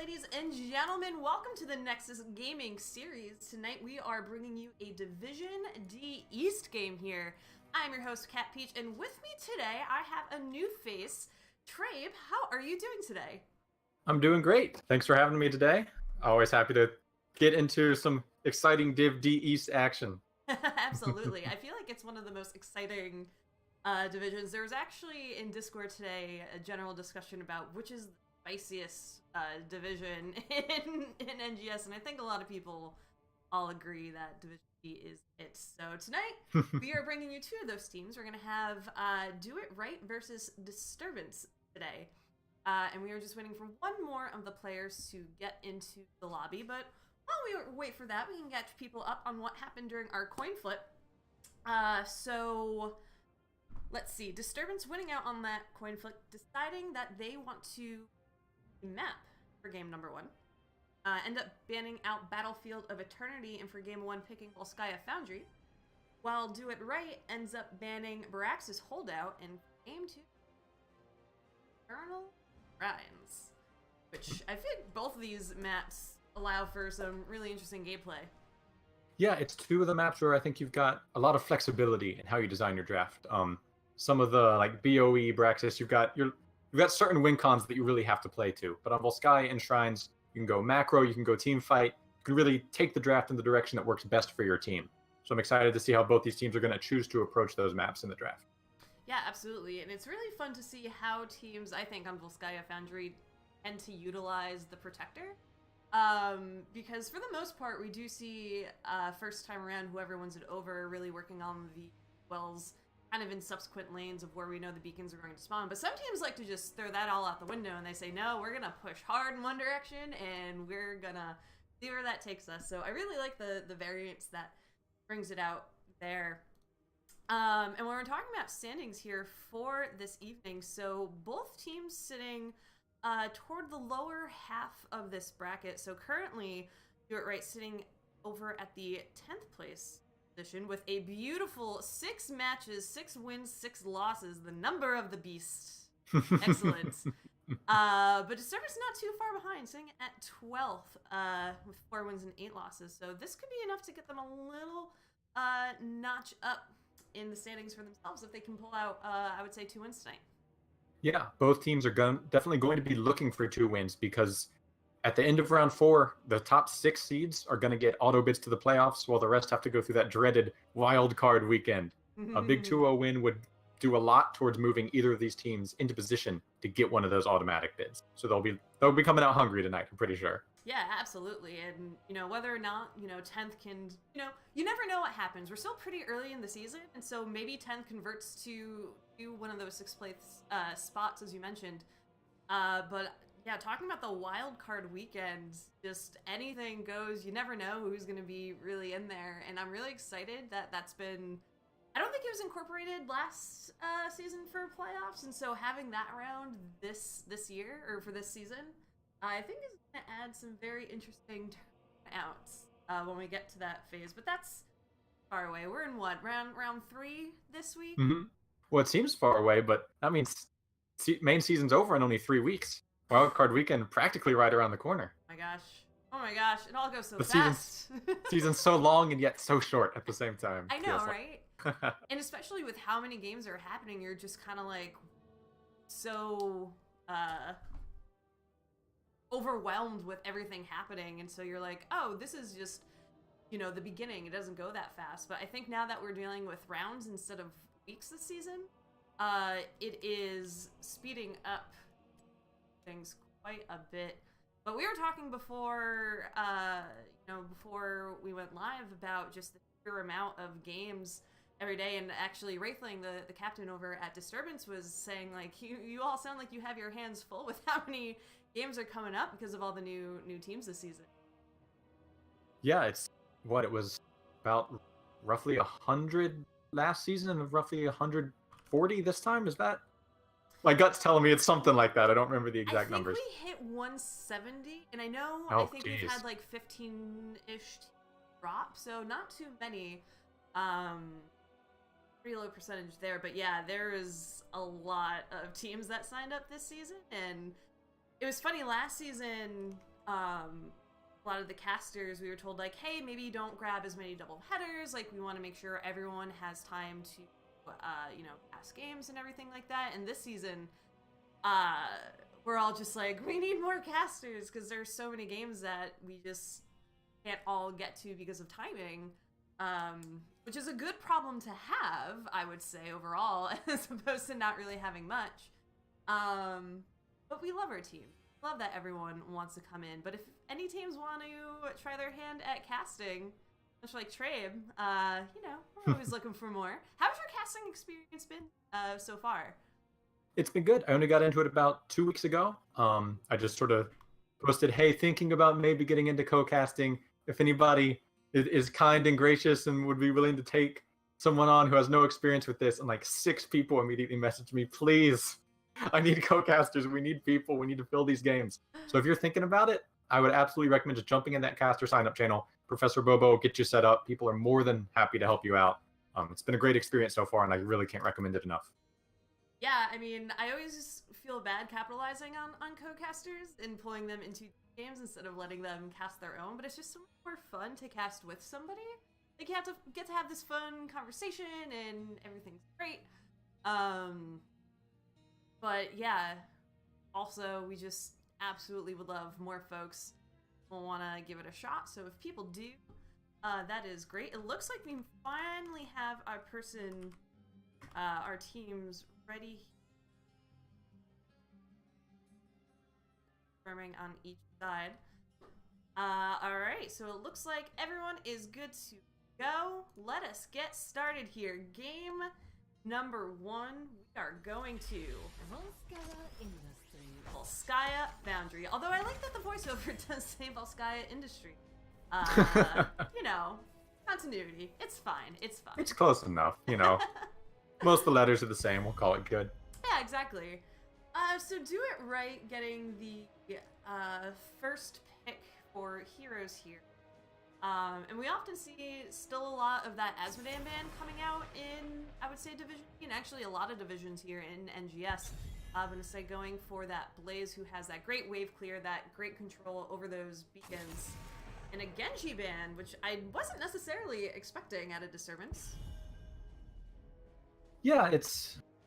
ladies and gentlemen, welcome to the Nexus Gaming Series. Tonight we are bringing you a Division D East game here. I'm your host, Cat Peach, and with me today I have a new face. Trabe, how are you doing today? I'm doing great. Thanks for having me today. Always happy to get into some exciting Div D East action. Absolutely. I feel like it's one of the most exciting divisions. There was actually in Discord today a general discussion about which is the spiciest division in NGS, and I think a lot of people all agree that Division D is it. So tonight we are bringing you two of those teams. We're going to have Do It Right versus Disturbance today. And we are just waiting for one more of the players to get into the lobby, but while we wait for that, we can catch people up on what happened during our coin flip. So let's see. Disturbance winning out on that coin flip, deciding that they want to map for game number one. End up banning out Battlefield of Eternity, and for game one picking Volskaya Foundry. While Do It Right ends up banning Barax's Holdout, and game two, Eternal Rhymes. Which I think both of these maps allow for some really interesting gameplay. Yeah, it's two of the maps where I think you've got a lot of flexibility in how you design your draft. Some of the like BOE, Braxis, you've got certain win cons that you really have to play to. But on Volskaya and Shrines, you can go macro, you can go team fight. You can really take the draft in the direction that works best for your team. So I'm excited to see how both these teams are going to choose to approach those maps in the draft. Yeah, absolutely. And it's really fun to see how teams, I think, on Volskaya Foundry tend to utilize the Protector. Because for the most part, we do see first time around whoever wins it over really working on the wells kind of in subsequent lanes of where we know the beacons are going to spawn. But some teams like to just throw that all out the window and they say, no, we're going to push hard in one direction and we're going to see where that takes us. So I really like the variance that brings it out there. And when we're talking about standings here for this evening, so both teams sitting toward the lower half of this bracket. So currently, Do It Right sitting over at the 10th place position with a beautiful 6 matches, 6 wins, 6 losses, the number of the beast. Excellent. But Disturbance not too far behind, sitting at 12th with 4 wins and 8 losses. So this could be enough to get them a little notch up in the standings for themselves if they can pull out, I would say, 2 wins tonight. Yeah, both teams are definitely going to be looking for 2 wins because at the end of round 4, the top 6 seeds are going to get auto bids to the playoffs while the rest have to go through that dreaded wild card weekend. A big 2-0 win would do a lot towards moving either of these teams into position to get one of those automatic bids. So they'll be coming out hungry tonight, I'm pretty sure. Yeah, absolutely. And, whether or not, 10th can, you never know what happens. We're still pretty early in the season, and so maybe 10th converts to one of those 6th place spots, as you mentioned. But, yeah, talking about the wild card weekend, just anything goes. You never know who's going to be really in there, and I'm really excited that that's been... I don't think it was incorporated last season for playoffs, and so having that around this year, or for this season, I think is going to add some very interesting turnouts when we get to that phase. But that's far away. We're in what, round 3 this week? Mm-hmm. Well, it seems far away, but that means main season's over in only 3 weeks. Wildcard weekend practically right around the corner. Oh my gosh, it all goes so fast. Season's so long and yet so short at the same time. I know, right? And especially with how many games are happening, you're just kind of like so overwhelmed with everything happening, and so you're like, oh, this is just the beginning. It doesn't go that fast. But I think now that we're dealing with rounds instead of weeks this season, it is speeding up things quite a bit. But we were talking before before we went live about just the sheer amount of games every day, and actually Wraithling, the captain over at Disturbance, was saying like you all sound like you have your hands full with how many games are coming up because of all the new teams this season. Yeah, it was about roughly 100 last season and roughly 140 this time. Is that? My gut's telling me it's something like that. I don't remember the exact numbers. I think we hit 170, and I think we've had like 15-ish drop, so not too many. Pretty low percentage there, but yeah, there is a lot of teams that signed up this season, and it was funny last season. A lot of the casters, we were told, like, hey, maybe don't grab as many double headers. Like, we want to make sure everyone has time to, pass games and everything like that. And this season, we're all just like, we need more casters because there's so many games that we just can't all get to because of timing. Which is a good problem to have, I would say, overall, as opposed to not really having much. But we love our team. Love that everyone wants to come in. But if any teams want to try their hand at casting, much like Trabe, we're always looking for more. How's your casting experience been so far? It's been good. I only got into it about 2 weeks ago. I just sort of posted, hey, thinking about maybe getting into co-casting. If anybody is kind and gracious and would be willing to take someone on who has no experience with this, and like 6 people immediately messaged me, please, I need co-casters. We need people. We need to fill these games. So if you're thinking about it, I would absolutely recommend just jumping in that caster sign-up channel. Professor Bobo will get you set up. People are more than happy to help you out. It's been a great experience so far, and I really can't recommend it enough. Yeah, I mean, I always feel bad capitalizing on co-casters and pulling them into games instead of letting them cast their own, but it's just so much more fun to cast with somebody. Like, you have to get to have this fun conversation and everything's great. But yeah, also we just absolutely would love more folks who want to give it a shot. So if people do, that is great. It looks like we finally have our person, our teams ready. Forming on each side. Alright, so it looks like everyone is good to go. Let us get started here. Game number 1, we are going to Volskaya Foundry. Although I like that the voiceover does say Volskaya Industry. Continuity. It's fine. It's fine. It's close enough, Most of the letters are the same. We'll call it good. Yeah, exactly. So do it right, getting the first pick for heroes here. And we often see still a lot of that Asmodean band coming out in, I would say, Division, and actually a lot of divisions here in NGS. I'm going to say going for that Blaze, who has that great wave clear, that great control over those beacons. And a Genji band, which I wasn't necessarily expecting at a Disturbance. Yeah,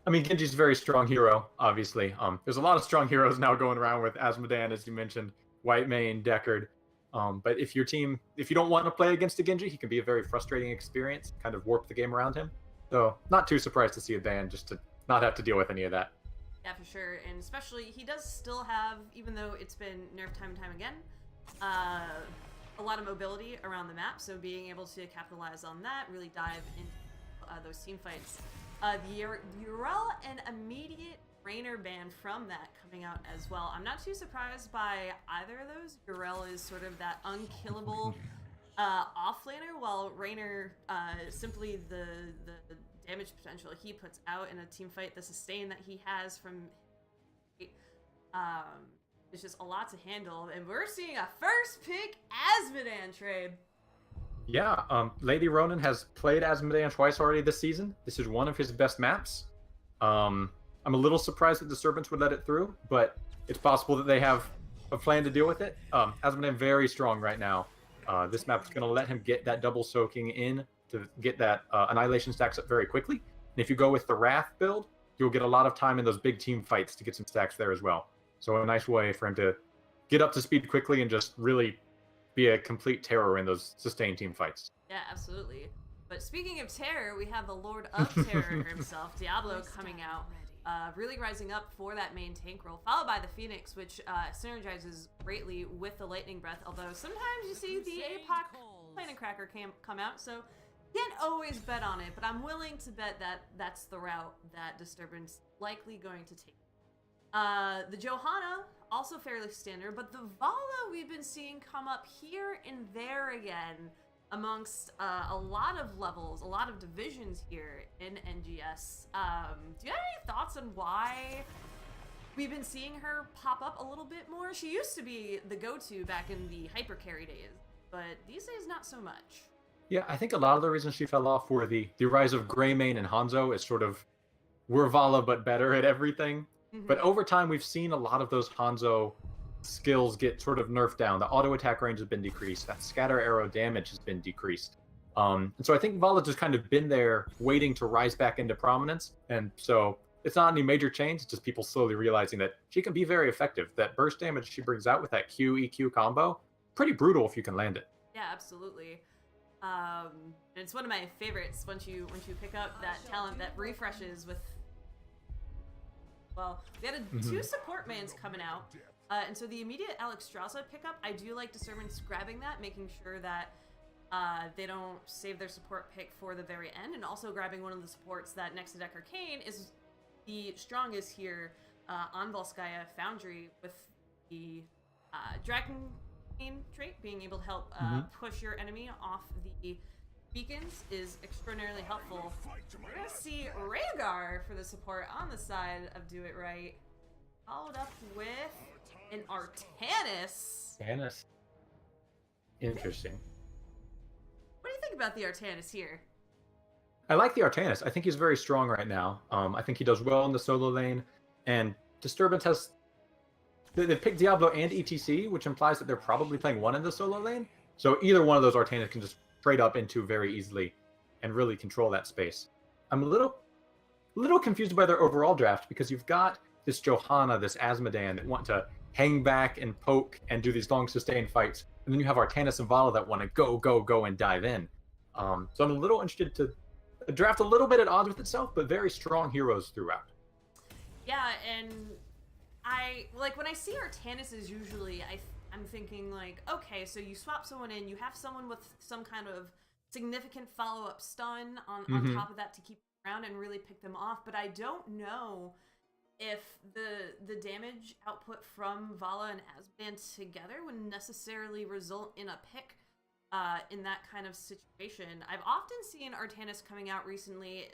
Genji's a very strong hero, obviously. There's a lot of strong heroes now going around with Asmodean, as you mentioned, Whitemane, Deckard. But if you don't want to play against a Genji, he can be a very frustrating experience, kind of warp the game around him. So not too surprised to see a ban just to not have to deal with any of that. Yeah, for sure. And especially, he does still have, even though it's been nerfed time and time again, a lot of mobility around the map. So being able to capitalize on that, really dive into those team fights. The Urel and immediate Rainer ban from that coming out as well. I'm not too surprised by either of those. Urel is sort of that unkillable offlaner, while Rainer, simply the damage potential he puts out in a team fight, the sustain that he has from it's just a lot to handle. And we're seeing a first pick Asmodean trade. Yeah, Lady Ronin has played Asmodean twice already this season. This is one of his best maps. I'm a little surprised that Disturbance would let it through, but it's possible that they have a plan to deal with it. Asmodean very strong right now. This map is going to let him get that double soaking in to get that Annihilation stacks up very quickly. And if you go with the Wrath build, you'll get a lot of time in those big team fights to get some stacks there as well. So a nice way for him to get up to speed quickly and just really be a complete terror in those sustained team fights. Yeah, absolutely. But speaking of terror, we have the Lord of Terror himself, Diablo, coming out, really rising up for that main tank role, followed by the Phoenix, which synergizes greatly with the Lightning Breath, although sometimes you see the APOC Planet Cracker come out, so can't always bet on it, but I'm willing to bet that that's the route that Disturbance likely going to take. The Johanna, also fairly standard, but the Vala we've been seeing come up here and there again amongst a lot of levels, a lot of divisions here in NGS. Do you have any thoughts on why we've been seeing her pop up a little bit more? She used to be the go-to back in the hyper carry days, but these days not so much. Yeah, I think a lot of the reasons she fell off were the rise of Greymane and Hanzo is sort of, we're Vala but better at everything. But over time, we've seen a lot of those Hanzo skills get sort of nerfed down. The auto attack range has been decreased. That scatter arrow damage has been decreased. And so I think Vala just kind of been there waiting to rise back into prominence. And so it's not any major change. It's just people slowly realizing that she can be very effective. That burst damage she brings out with that Q EQ combo, pretty brutal if you can land it. Yeah, absolutely. And it's one of my favorites once you pick up that talent that refreshes with. Well, we had two support mains coming out, and so the immediate Alexstrasza pickup, I do like Disturbance grabbing that, making sure that they don't save their support pick for the very end, and also grabbing one of the supports that next to Deck Arcane is the strongest here on Volskaya Foundry with the Dragon trait, being able to help push your enemy off the beacons is extraordinarily helpful. We're gonna see Rhaegar for the support on the side of Do It Right, followed up with an Artanis. Artanis. Interesting. What do you think about the Artanis here? I like the Artanis. I think he's very strong right now. I think he does well in the solo lane, and Disturbance has. They've picked Diablo and ETC, which implies that they're probably playing one in the solo lane. So either one of those Artanis can just trade up into very easily and really control that space. I'm a little confused by their overall draft because you've got this Johanna, this Asmodean that want to hang back and poke and do these long sustained fights. And then you have Artanis and Vala that want to go and dive in. So I'm a little interested to draft a little bit at odds with itself, but very strong heroes throughout. Yeah, and I like when I see Artanis is usually I'm thinking like, okay, so you swap someone in, you have someone with some kind of significant follow-up stun on top of that to keep them around and really pick them off, but I don't know if the damage output from Vala and Asmodean together would necessarily result in a pick in that kind of situation. I've often seen Artanis coming out recently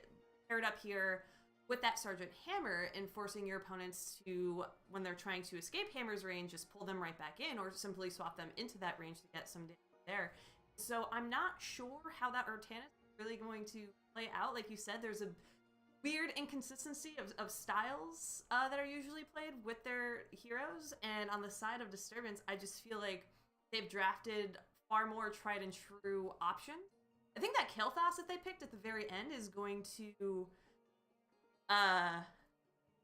paired up here with that Sergeant Hammer and forcing your opponents to, when they're trying to escape Hammer's range, just pull them right back in or simply swap them into that range to get some damage there. So I'm not sure how that Artanis is really going to play out. Like you said, there's a weird inconsistency of styles that are usually played with their heroes, and on the side of Disturbance, I just feel like they've drafted far more tried and true options. I think that Kael'thas that they picked at the very end is going to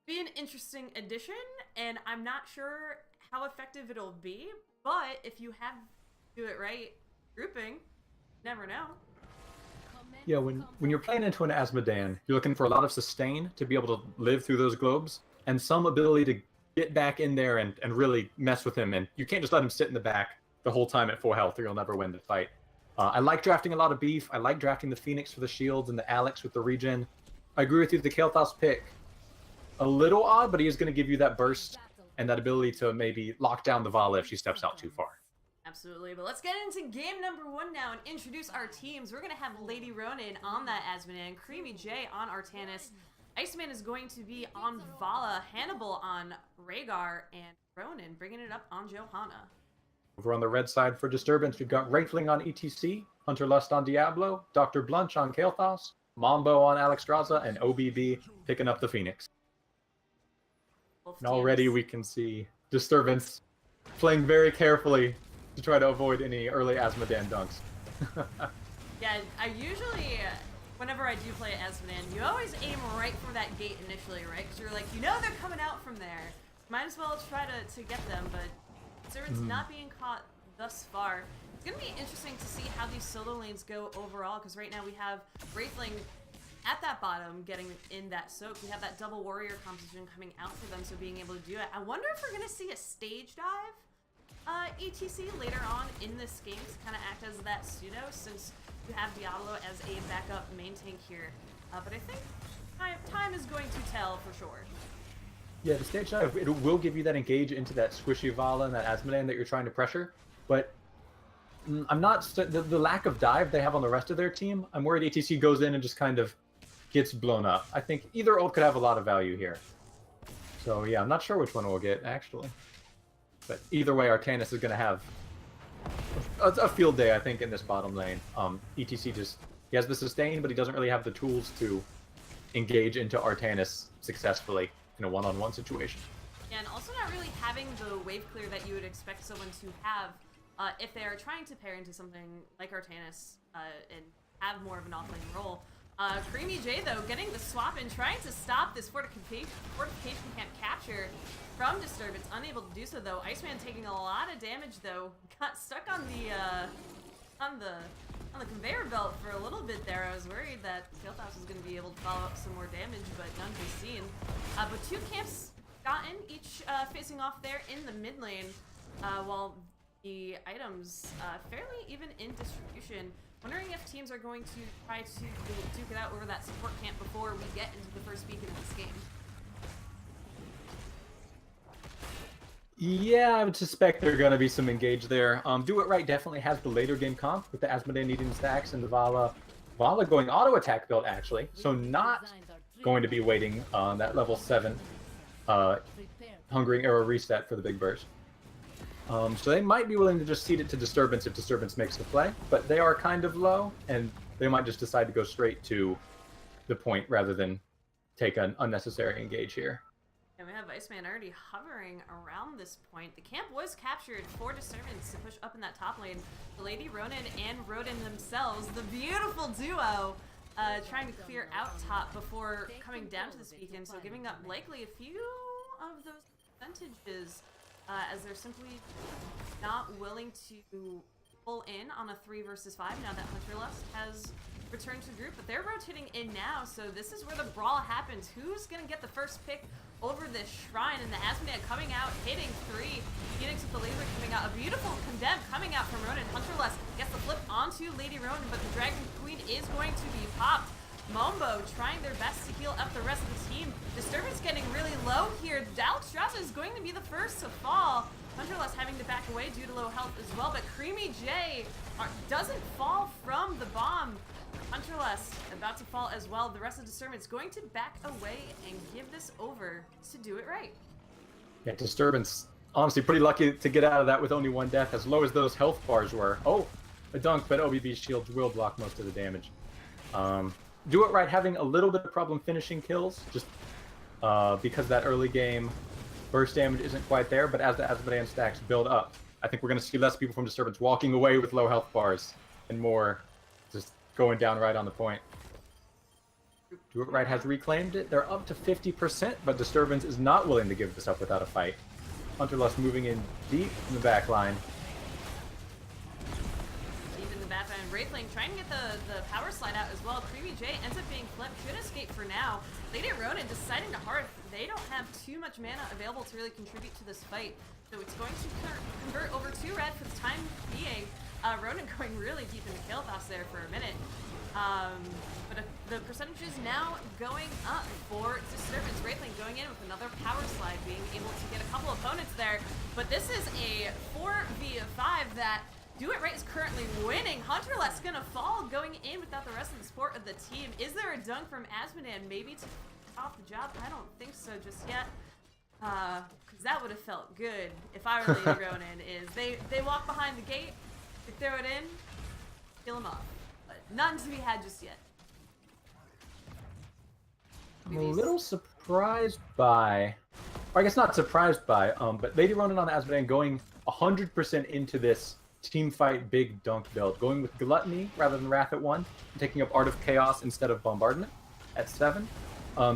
be an interesting addition, and I'm not sure how effective it'll be, but if you have Do It Right grouping, never know. Yeah, when you're playing into an Asmodean, you're looking for a lot of sustain to be able to live through those globes, and some ability to get back in there and really mess with him, and you can't just let him sit in the back the whole time at full health or you'll never win the fight. I like drafting a lot of beef. I like drafting the Phoenix for the shields and the Alex with the regen. I agree with you, the Kael'thas pick, a little odd, but he is going to give you that burst and that ability to maybe lock down the Vala if she steps out too far. Absolutely, but let's get into game number 1 now and introduce our teams. We're going to have Lady Ronin on that Asmodean, Creamy J on Artanis, Iceman is going to be on Vala, Hannibal on Rhaegar, and Ronin bringing it up on Johanna. Over on the red side for Disturbance, we've got Wraithling on ETC, Hunter Lust on Diablo, Dr. Blunch on Kael'thas, Mambo on Alexstrasza, and OBB picking up the Phoenix. And already we can see Disturbance playing very carefully to try to avoid any early Asmodean dunks. Yeah, I usually, whenever I do play Asmodean, you always aim right for that gate initially, right? Because you're like, you know they're coming out from there. Might as well try to get them, but Disturbance not being caught thus far. It's going to be interesting to see how these solo lanes go overall, because right now we have Wraithling at that bottom getting in that soak. We have that double warrior composition coming out for them, so being able to do it. I wonder if we're going to see a stage dive ETC later on in this game to kind of act as that pseudo, since you have Diablo as a backup main tank here. But I think time is going to tell for sure. Yeah, the stage dive, it will give you that engage into that squishy Vala and that Asmodean that you're trying to pressure, but I'm not, the lack of dive they have on the rest of their team, I'm worried ETC goes in and just kind of gets blown up. I think either ult could have a lot of value here. So yeah, I'm not sure which one we'll get, actually. But either way, Artanis is going to have a field day, I think, in this bottom lane. ETC just, he has the sustain, but he doesn't really have the tools to engage into Artanis successfully in a one-on-one situation. And also not really having the wave clear that you would expect someone to have if they are trying to pair into something like Artanis and have more of an offlane role. Creamy J, though, getting the swap and trying to stop this fortification camp capture from Disturbance. Unable to do so, though. Iceman taking a lot of damage, though. Got stuck on the conveyor belt for a little bit there. I was worried that Kael'thas was going to be able to follow up some more damage, but none to be seen. But two camps gotten, each facing off there in the mid lane, while the items fairly even in distribution. Wondering if teams are going to try to duke it out over that support camp before we get into the first beacon of this game. Yeah, I would suspect there are going to be some engage there. Do It Right definitely has the later game comp with the Asmodee needing stacks and the Vala going auto attack build actually, so not going to be waiting on that level 7 Hungering Arrow reset for the big burst. So they might be willing to just cede it to Disturbance if Disturbance makes the play, but they are kind of low, and they might just decide to go straight to the point rather than take an unnecessary engage here. And we have Iceman already hovering around this point. The camp was captured for Disturbance to push up in that top lane. The Lady Ronin and Rodin themselves, the beautiful duo, trying to clear out top before coming down to this beacon, so giving up likely a few of those percentages. As they're simply not willing to pull in on a 3 versus 5 now that Hunterlust has returned to the group, but they're rotating in now, so this is where the brawl happens. Who's gonna get the first pick over this shrine? And the Asmodee coming out, hitting 3. Phoenix with the laser coming out. A beautiful condemn coming out from Ronin. Hunterlust gets the flip onto Lady Ronin, but the Dragon Queen is going to be popped. Mombo trying their best to heal up the rest of the team. Disturbance getting really low here. Dalstrata is going to be the first to fall. Hunterlust having to back away due to low health as well, but Creamy J doesn't fall from the bomb. Hunterlust about to fall as well. The rest of Disturbance going to back away and give this over to Do It Right. Yeah, Disturbance honestly pretty lucky to get out of that with only 1 death, as low as those health bars were. Oh, a dunk, but OBB's shields will block most of the damage. Do It Right having a little bit of problem finishing kills, just because that early game burst damage isn't quite there, but as the Asmodee stacks build up, I think we're going to see less people from Disturbance walking away with low health bars, and more just going down right on the point. Do It Right has reclaimed it. They're up to 50%, but Disturbance is not willing to give this up without a fight. Hunterlust moving in deep in the back line. And Wraithling trying to get the power slide out as well. Creamy J ends up being flipped, should escape for now. Lady Ronin deciding to hearth. They don't have too much mana available to really contribute to this fight, so it's going to convert over to red for the time being. Ronin going really deep into Kael'thas there for a minute. But the percentage is now going up for Disturbance. Wraithling going in with another power slide, being able to get a couple opponents there. But this is a 4v5 that Do It Right is currently winning. Hunterlust gonna fall, going in without the rest of the support of the team. Is there a dunk from Asmodee maybe to off the job? I don't think so just yet. Because that would have felt good if I were Lady Ronin. Is they walk behind the gate, they throw it in, kill them off. But none to be had just yet. I'm a little surprised by, or I guess not surprised by, but Lady Ronin on the Asmodee going 100% into this team fight big dunk build, going with Gluttony rather than Wrath at 1, and taking up Art of Chaos instead of Bombardment at 7.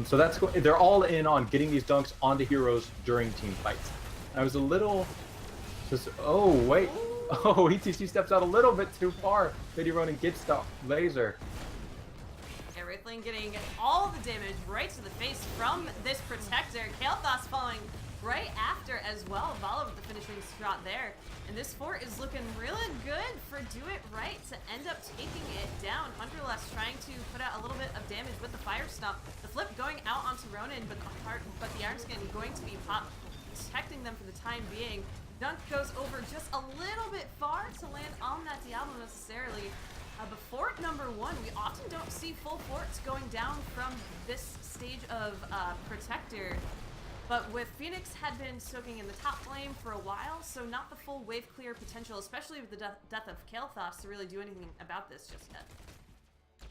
So that's they're all in on getting these dunks onto heroes during team fights. I was a little just, oh wait, oh, ETC steps out a little bit too far. Lady Ronin gets the laser. Yeah, Wraithling getting all the damage right to the face from this protector. Kael'thas falling right after as well. Vala with the finishing shot there. And this fort is looking really good for Do It Right to end up taking it down. Hunterlust trying to put out a little bit of damage with the fire stump. The flip going out onto Ronin, but the Iron Skin going to be popped, protecting them for the time being. Dunk goes over just a little bit far to land on that Diablo necessarily. But fort number 1, we often don't see full forts going down from this stage of Protector. But with Phoenix had been soaking in the top lane for a while, so not the full wave clear potential, especially with the death of Kael'thas, to really do anything about this just yet.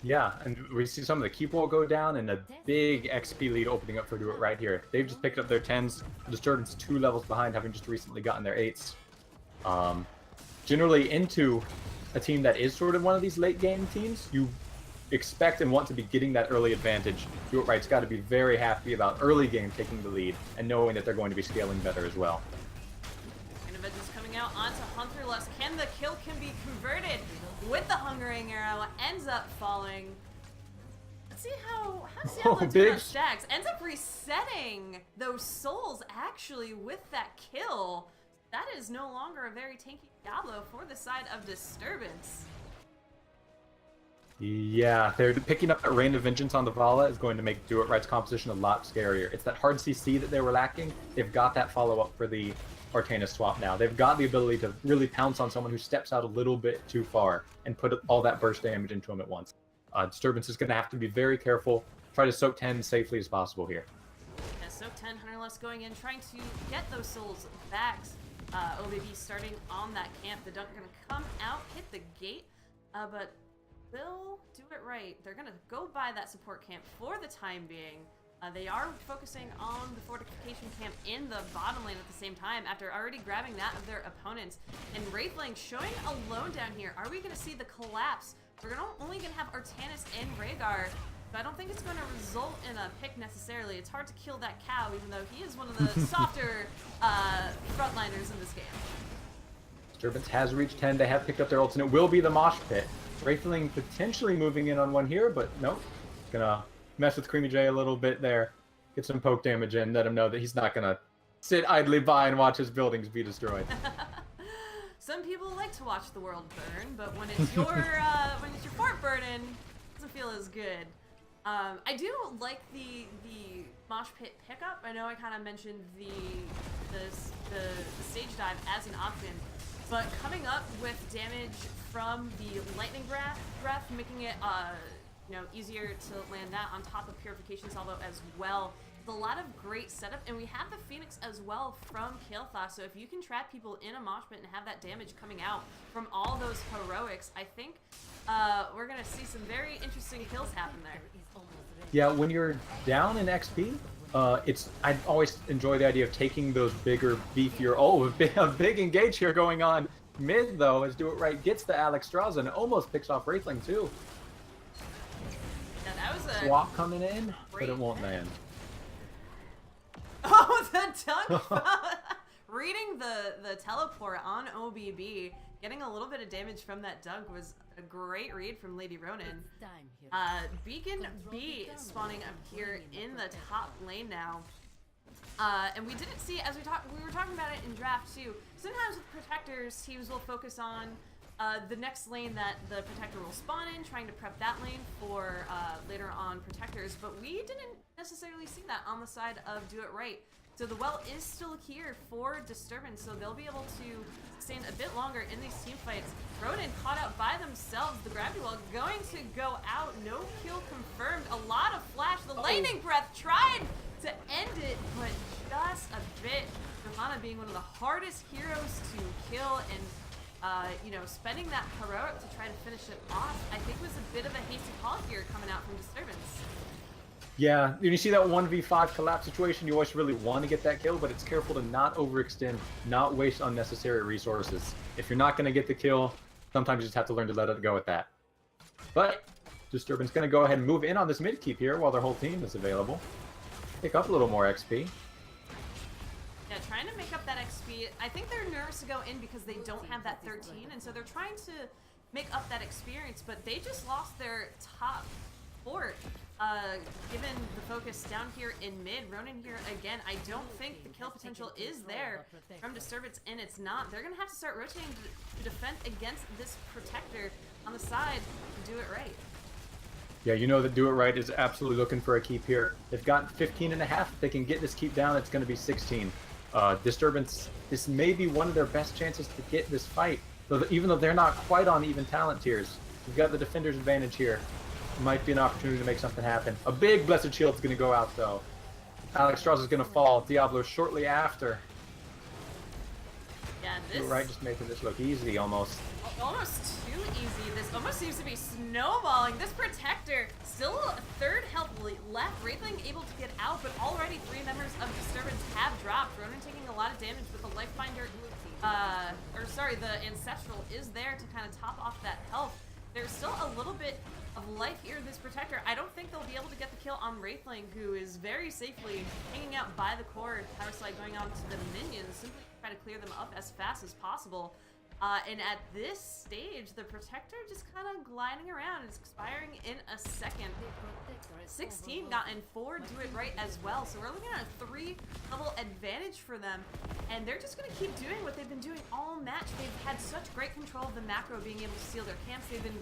Yeah, and we see some of the keep wall go down and a big XP lead opening up for Do It Right here. They've just picked up their 10s. Disturbance 2 levels behind, having just recently gotten their 8s. Generally, into a team that is sort of one of these late game teams, you expect and want to be getting that early advantage. Do It Right's got to be very happy about early game taking the lead and knowing that they're going to be scaling better as well. Interventions coming out onto Hunterlust. Can the kill be converted with the Hungering Arrow? Ends up falling. Let's see how Diablo do on stacks. Ends up resetting those souls actually with that kill. That is no longer a very tanky Diablo for the side of Disturbance. Yeah, they're picking up that Rain of Vengeance on the Vala is going to make Do It Right's composition a lot scarier. It's that hard CC that they were lacking. They've got that follow-up for the Arcana swap now. They've got the ability to really pounce on someone who steps out a little bit too far and put all that burst damage into him at once. Disturbance is going to have to be very careful, try to soak 10 safely as possible here. Yeah, soak 10, Hunterlust going in, trying to get those souls back. OBB starting on that camp. The dunk going to come out, hit the gate, but they'll Do It Right. They're going to go by that support camp for the time being. They are focusing on the fortification camp in the bottom lane at the same time after already grabbing that of their opponents. And Wraithling showing alone down here. Are we going to see the collapse? We're only going to have Artanis and Rhaegar, but I don't think it's going to result in a pick necessarily. It's hard to kill that cow, even though he is one of the softer frontliners in this game. Disturbance has reached 10. They have picked up their ults, and it will be the Mosh Pit. Wraithling potentially moving in on one here, but nope. Gonna mess with Creamy J a little bit there. Get some poke damage in, let him know that he's not gonna sit idly by and watch his buildings be destroyed. Some people like to watch the world burn, but when it's your fort burning, it doesn't feel as good. I do like the Mosh Pit pickup. I know I kind of mentioned the stage dive as an option, but coming up with damage from the lightning breath, making it easier to land that on top of purification salvo as well. It's a lot of great setup, and we have the Phoenix as well from Kael'thas, so if you can trap people in a mosh pit and have that damage coming out from all those heroics, I think we're going to see some very interesting kills happen there. Yeah, when you're down in XP, I always enjoy the idea of taking those bigger, beefier. Oh, a big engage here going on mid though, as Do It Right gets the Alex Straza and almost picks off Wraithling too. Yeah, that was a swap coming in, but it won't land. Oh, the dunk! Reading the teleport on OBB, getting a little bit of damage from that dunk was a great read from Lady Ronin. Beacon B spawning up here in the top lane now. And we didn't see, as we were talking about it in draft too, sometimes with protectors, teams will focus on the next lane that the protector will spawn in, trying to prep that lane for later on protectors, but we didn't necessarily see that on the side of Do It Right. So the well is still here for Disturbance, so they'll be able to stand a bit longer in these team fights. Ronin caught out by themselves, the gravity well going to go out, no kill confirmed, a lot of flash, the lightning breath tried to end it, but just a bit. Johanna being one of the hardest heroes to kill, and spending that heroic to try to finish it off, I think was a bit of a hasty call here coming out from Disturbance. Yeah, when you see that 1v5 collapse situation, you always really want to get that kill, but it's careful to not overextend, not waste unnecessary resources. If you're not going to get the kill, sometimes you just have to learn to let it go at that. But Disturbance going to go ahead and move in on this mid keep here while their whole team is available. Pick up a little more XP. Yeah, trying to make up that XP. I think they're nervous to go in because they don't have that 13, and so they're trying to make up that experience, but they just lost their top fort. Given the focus down here in mid, Ronin here again, I don't think the kill potential is there from Disturbance, and it's not. They're going to have to start rotating to defend against this protector on the side to Do It Right. Yeah, you know that Do It Right is absolutely looking for a keep here. They've got 15 and a half. If they can get this keep down, it's going to be 16. Disturbance, this may be one of their best chances to get this fight. So even though they're not quite on even talent tiers, you've got the defender's advantage here. Might be an opportunity to make something happen. A big Blessed Shield's going to go out, though. Alex Strauss is going to fall. Diablo shortly after. Yeah, This Right, just making this look easy almost. almost too easy. This almost seems to be snowballing. This protector still a third health left. Wraithling able to get out, but already 3 members of Disturbance have dropped. Ronan taking a lot of damage with the Lifefinder. The Ancestral is there to kind of top off that health. There's still a little bit of life here in this protector. I don't think they'll be able to get the kill on Wraithling, who is very safely hanging out by the core. Power slide going on to the minions, simply try to clear them up as fast as possible. And at this stage, the protector just kind of gliding around. It's expiring in a second. 16 got in 4 do it right as well. So we're looking at a 3-level advantage for them. And they're just going to keep doing what they've been doing all match. They've had such great control of the macro, being able to steal their camps. They've been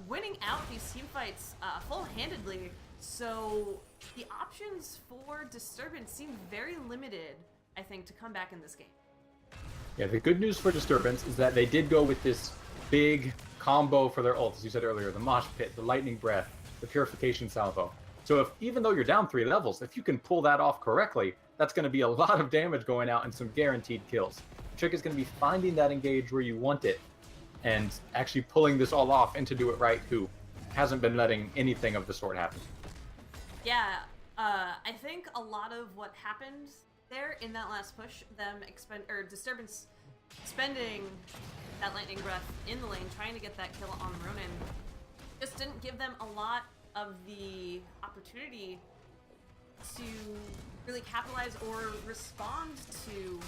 winning out these team fights full-handedly. So the options for Disturbance seem very limited, I think, to come back in this game. Yeah, the good news for Disturbance is that they did go with this big combo for their ult, as you said earlier, the Mosh Pit, the Lightning Breath, the Purification Salvo. So even though you're down 3 levels, if you can pull that off correctly, that's going to be a lot of damage going out and some guaranteed kills. The trick is going to be finding that engage where you want it and actually pulling this all off into Do It Right, who hasn't been letting anything of the sort happen. Yeah, I think a lot of what happened there in that last push, Disturbance spending that Lightning Breath in the lane, trying to get that kill on Ronan, just didn't give them a lot of the opportunity to really capitalize or respond to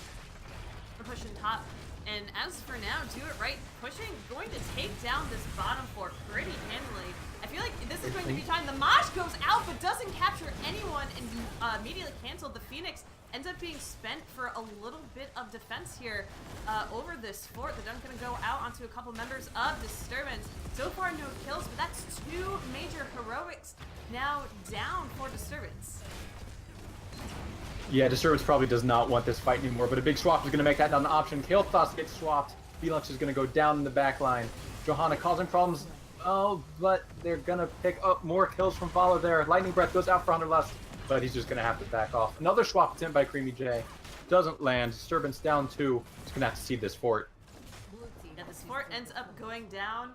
the push in top. And as for now, Do It Right pushing, going to take down this bottom fort pretty handily. I feel like this is going to be time. The Mosh goes out but doesn't capture anyone and immediately canceled. The Phoenix ends up being spent for a little bit of defense here over this fort. They're going to go out onto a couple members of Disturbance. So far, no kills, but that's 2 major heroics now down for Disturbance. Yeah, Disturbance probably does not want this fight anymore, but a big swap is going to make that an option. Kael'thas gets swapped. Felix is going to go down in the back line. Johanna causing problems. Oh, but they're going to pick up more kills from Follow there. Lightning Breath goes out for 100 less, but he's just going to have to back off. Another swap attempt by Creamy J. Doesn't land. Disturbance down 2. He's going to have to cede this fort. Yeah, this fort ends up going down,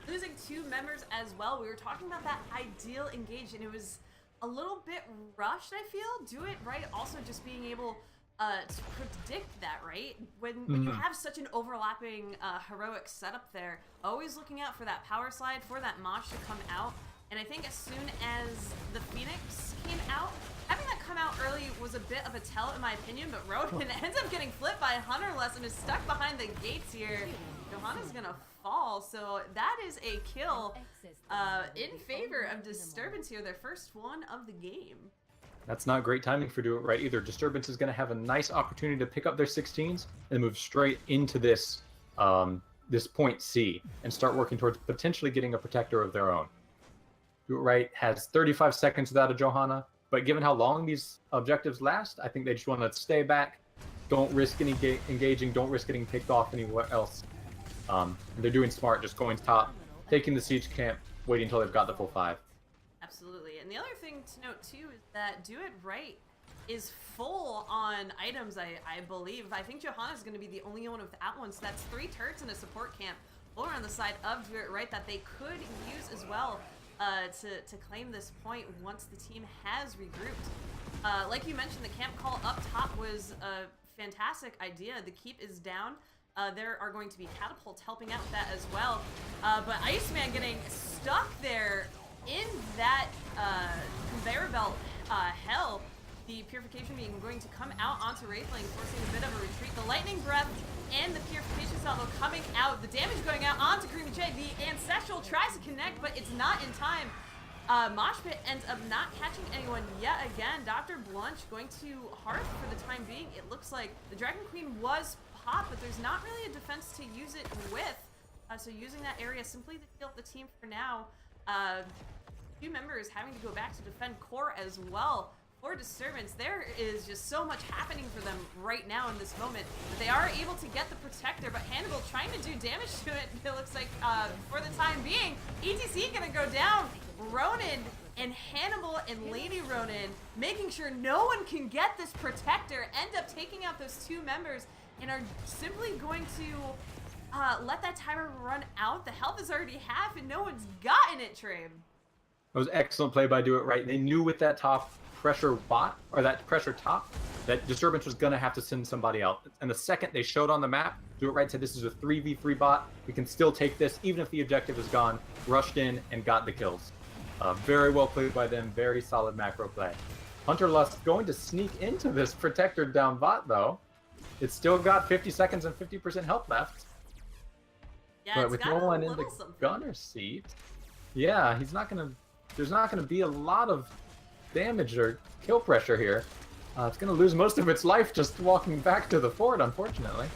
losing 2 members as well. We were talking about that ideal engage, and it was a little bit rushed, I feel. Do It Right also just being able to predict that, right? When you have such an overlapping heroic setup there, always looking out for that power slide, for that Mosh to come out. And I think as soon as the Phoenix came out, having that come out early was a bit of a tell in my opinion, but Ronan ends up getting flipped by Hunterless and is stuck behind the gates here. Johanna's gonna fall, so that is a kill in favor of Disturbance here, their first one of the game. That's not great timing for Do It Right either. Disturbance is going to have a nice opportunity to pick up their 16s and move straight into this this point C and start working towards potentially getting a protector of their own. Do It Right has 35 seconds without a Johanna, but given how long these objectives last, I think they just want to stay back, don't risk any engaging, don't risk getting picked off anywhere else. And they're doing smart, just going top, taking the siege camp, waiting until they've got the full 5. Absolutely. And the other thing to note too is that Do It Right is full on items, I believe. I think Johanna's going to be the only one without one, so that's 3 turrets and a support camp over on the side of Do It Right that they could use as well to claim this point once the team has regrouped. Like you mentioned, the camp call up top was a fantastic idea. The keep is down. There are going to be catapults helping out with that as well. But Iceman getting stuck there in that conveyor belt hell. The Purification being going to come out onto Wraithling, forcing a bit of a retreat. The Lightning Breath and the Purification Salvo coming out. The damage going out onto Creamy J. The Ancestral tries to connect, but it's not in time. Mosh Pit ends up not catching anyone yet again. Dr. Blunch going to Hearth for the time being. It looks like the Dragon Queen was popped, but there's not really a defense to use it with. So using that area simply to heal the team for now. Few members having to go back to defend core as well. For Disturbance, there is just so much happening for them right now in this moment. But they are able to get the Protector, but Hannibal trying to do damage to it, it looks like, for the time being. ETC gonna go down. Ronan and Hannibal and Lady Ronan making sure no one can get this Protector, end up taking out those 2 members and are simply going to let that timer run out. The health is already half, and no one's gotten it, Trabe. It was excellent play by Do It Right. They knew with that top pressure bot, or that pressure top, that Disturbance was going to have to send somebody out. And the second they showed on the map, Do It Right said, this is a 3v3 bot. We can still take this, even if the objective is gone. Rushed in and got the kills. Very well played by them. Very solid macro play. Hunter Lust going to sneak into this Protector down bot, though. It's still got 50 seconds and 50% health left. Yeah, but with no one in the gunner seat, yeah, he's not gonna. There's not gonna be a lot of damage or kill pressure here. It's gonna lose most of its life just walking back to the fort, unfortunately.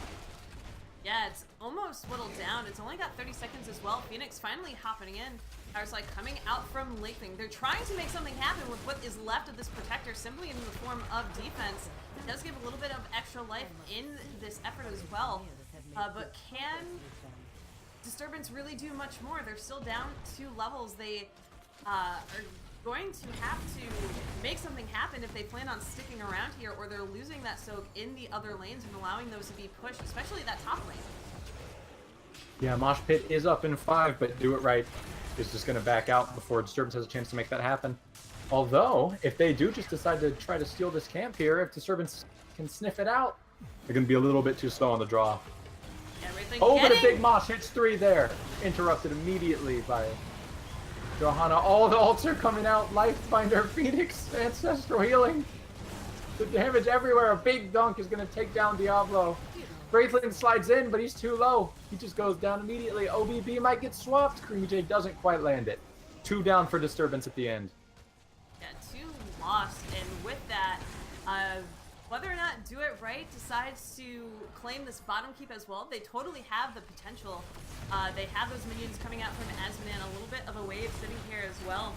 Yeah, it's almost whittled down. It's only got 30 seconds as well. Phoenix finally hopping in. Power's like coming out from Lakewing. They're trying to make something happen with what is left of this Protector, simply in the form of defense. It does give a little bit of extra life in this effort as well. But can Disturbance really do much more? They're still down 2 levels. They are going to have to make something happen if they plan on sticking around here, or they're losing that soak in the other lanes and allowing those to be pushed, especially that top lane. Yeah, Mosh Pit is up in 5, but Do It Right is just going to back out before Disturbance has a chance to make that happen. Although, if they do just decide to try to steal this camp here, if Disturbance can sniff it out, they're going to be a little bit too slow on the draw. Yeah, oh, but a big Mosh hits 3 there. Interrupted immediately by Johanna. All the ults are coming out. Lifebinder, Phoenix, Ancestral Healing. The damage everywhere. A big dunk is going to take down Diablo. Wraithling slides in, but he's too low. He just goes down immediately. OBB might get swapped. Creamy J doesn't quite land it. 2 down for Disturbance at the end. Yeah, 2 lost, and with that, whether or not Do It Right decides to claim this bottom keep as well, they totally have the potential. They have those minions coming out from Azmodan, a little bit of a wave sitting here as well.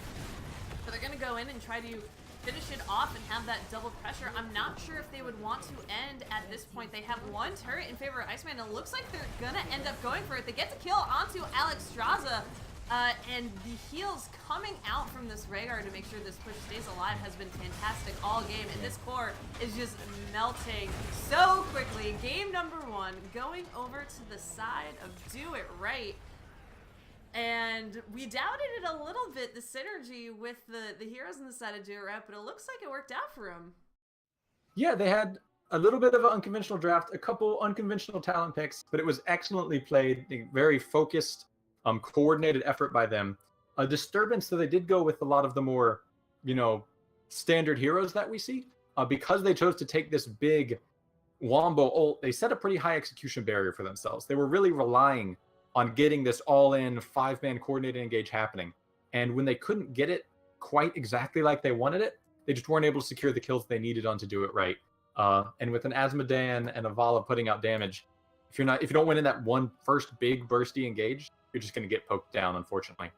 So they're going to go in and try to finish it off and have that double pressure. I'm not sure if they would want to end at this point. They have 1 turret in favor of Iceman, and it looks like they're going to end up going for it. They get the kill onto Alex Straza. And the heals coming out from this Rhaegar to make sure this push stays alive has been fantastic all game, and this core is just melting so quickly. Game number 1 going over to the side of Do It Right. And we doubted it a little bit, the synergy with the heroes on the side of Do It Right, but it looks like it worked out for them. Yeah, they had a little bit of an unconventional draft, a couple unconventional talent picks, but it was excellently played, very focused, coordinated effort by them. A Disturbance, so they did go with a lot of the more, standard heroes that we see. Because they chose to take this big Wombo ult, they set a pretty high execution barrier for themselves. They were really relying on getting this all-in 5-man coordinated engage happening. And when they couldn't get it quite exactly like they wanted it, they just weren't able to secure the kills they needed on to Do It Right. And with an Azmodan and a Vala putting out damage, if you don't win in that one first big bursty engage, you're just going to get poked down, unfortunately.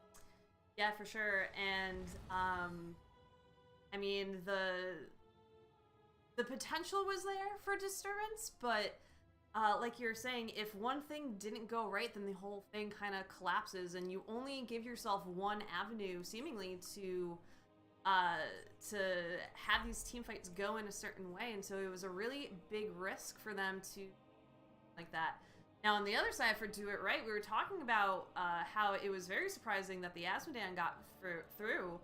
Yeah, for sure. And I mean, the potential was there for Disturbance, but like you're saying, if one thing didn't go right, then the whole thing kind of collapses, and you only give yourself one avenue, seemingly, to have these team fights go in a certain way. And so it was a really big risk for them to like that. Now, on the other side, for Do It Right, we were talking about how it was very surprising that the Azmodan got through.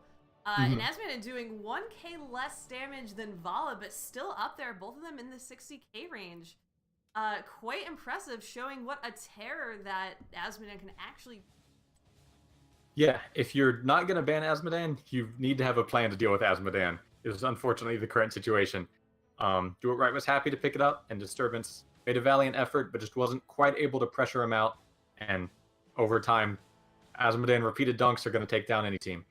And Azmodan doing 1k less damage than Vala, but still up there, both of them in the 60k range. Quite impressive, showing what a terror that Azmodan can actually. Yeah, if you're not going to ban Azmodan, you need to have a plan to deal with Azmodan. Is unfortunately the current situation. Do It Right was happy to pick it up, and Disturbance made a valiant effort, but just wasn't quite able to pressure him out. And over time, Azmodan repeated dunks are going to take down any team.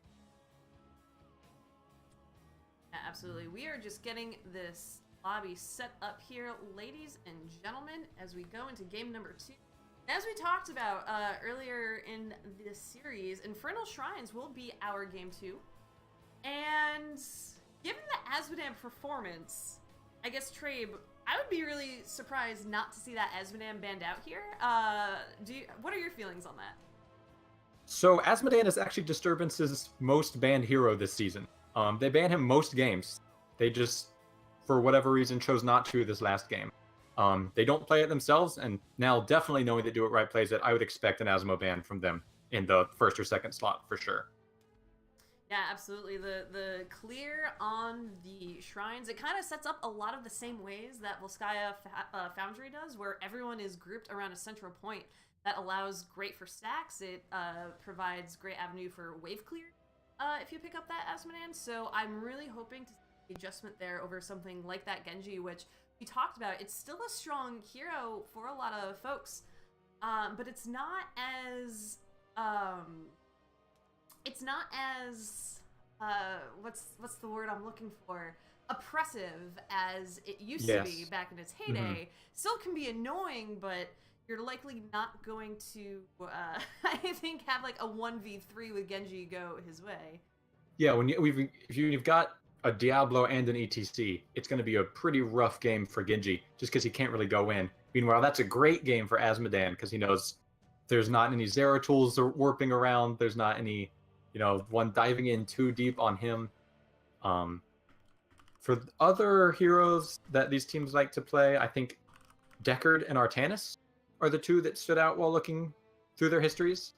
Yeah, absolutely. We are just getting this lobby set up here, ladies and gentlemen, as we go into game number 2. As we talked about earlier in this series, Infernal Shrines will be our game 2. And given the Azmodan performance, I guess, Trabe, I would be really surprised not to see that Azmodan banned out here. What are your feelings on that? So Azmodan is actually Disturbance's most banned hero this season. They ban him most games. They just, for whatever reason, chose not to this last game. They don't play it themselves, and now definitely knowing that Do It Right plays it, I would expect an Asmo ban from them in the first or second slot for sure. Yeah, absolutely. The clear on the shrines, it kind of sets up a lot of the same ways that Volskaya Foundry does, where everyone is grouped around a central point that allows great for stacks. It provides great avenue for wave clear if you pick up that Asmodan. So I'm really hoping to see the adjustment there over something like that Genji, which we talked about. It's still a strong hero for a lot of folks, but it's not as what's the word I'm looking for? Oppressive as it used to be back in its heyday. Still can be annoying, but you're likely not going to, I think, have like a 1v3 with Genji go his way. Yeah, if you've got a Diablo and an ETC, it's going to be a pretty rough game for Genji, just because he can't really go in. Meanwhile, that's a great game for Asmodan, because he knows there's not any Zera tools warping around, there's not any, one diving in too deep on him. For other heroes that these teams like to play, I think Deckard and Artanis are the two that stood out while looking through their histories.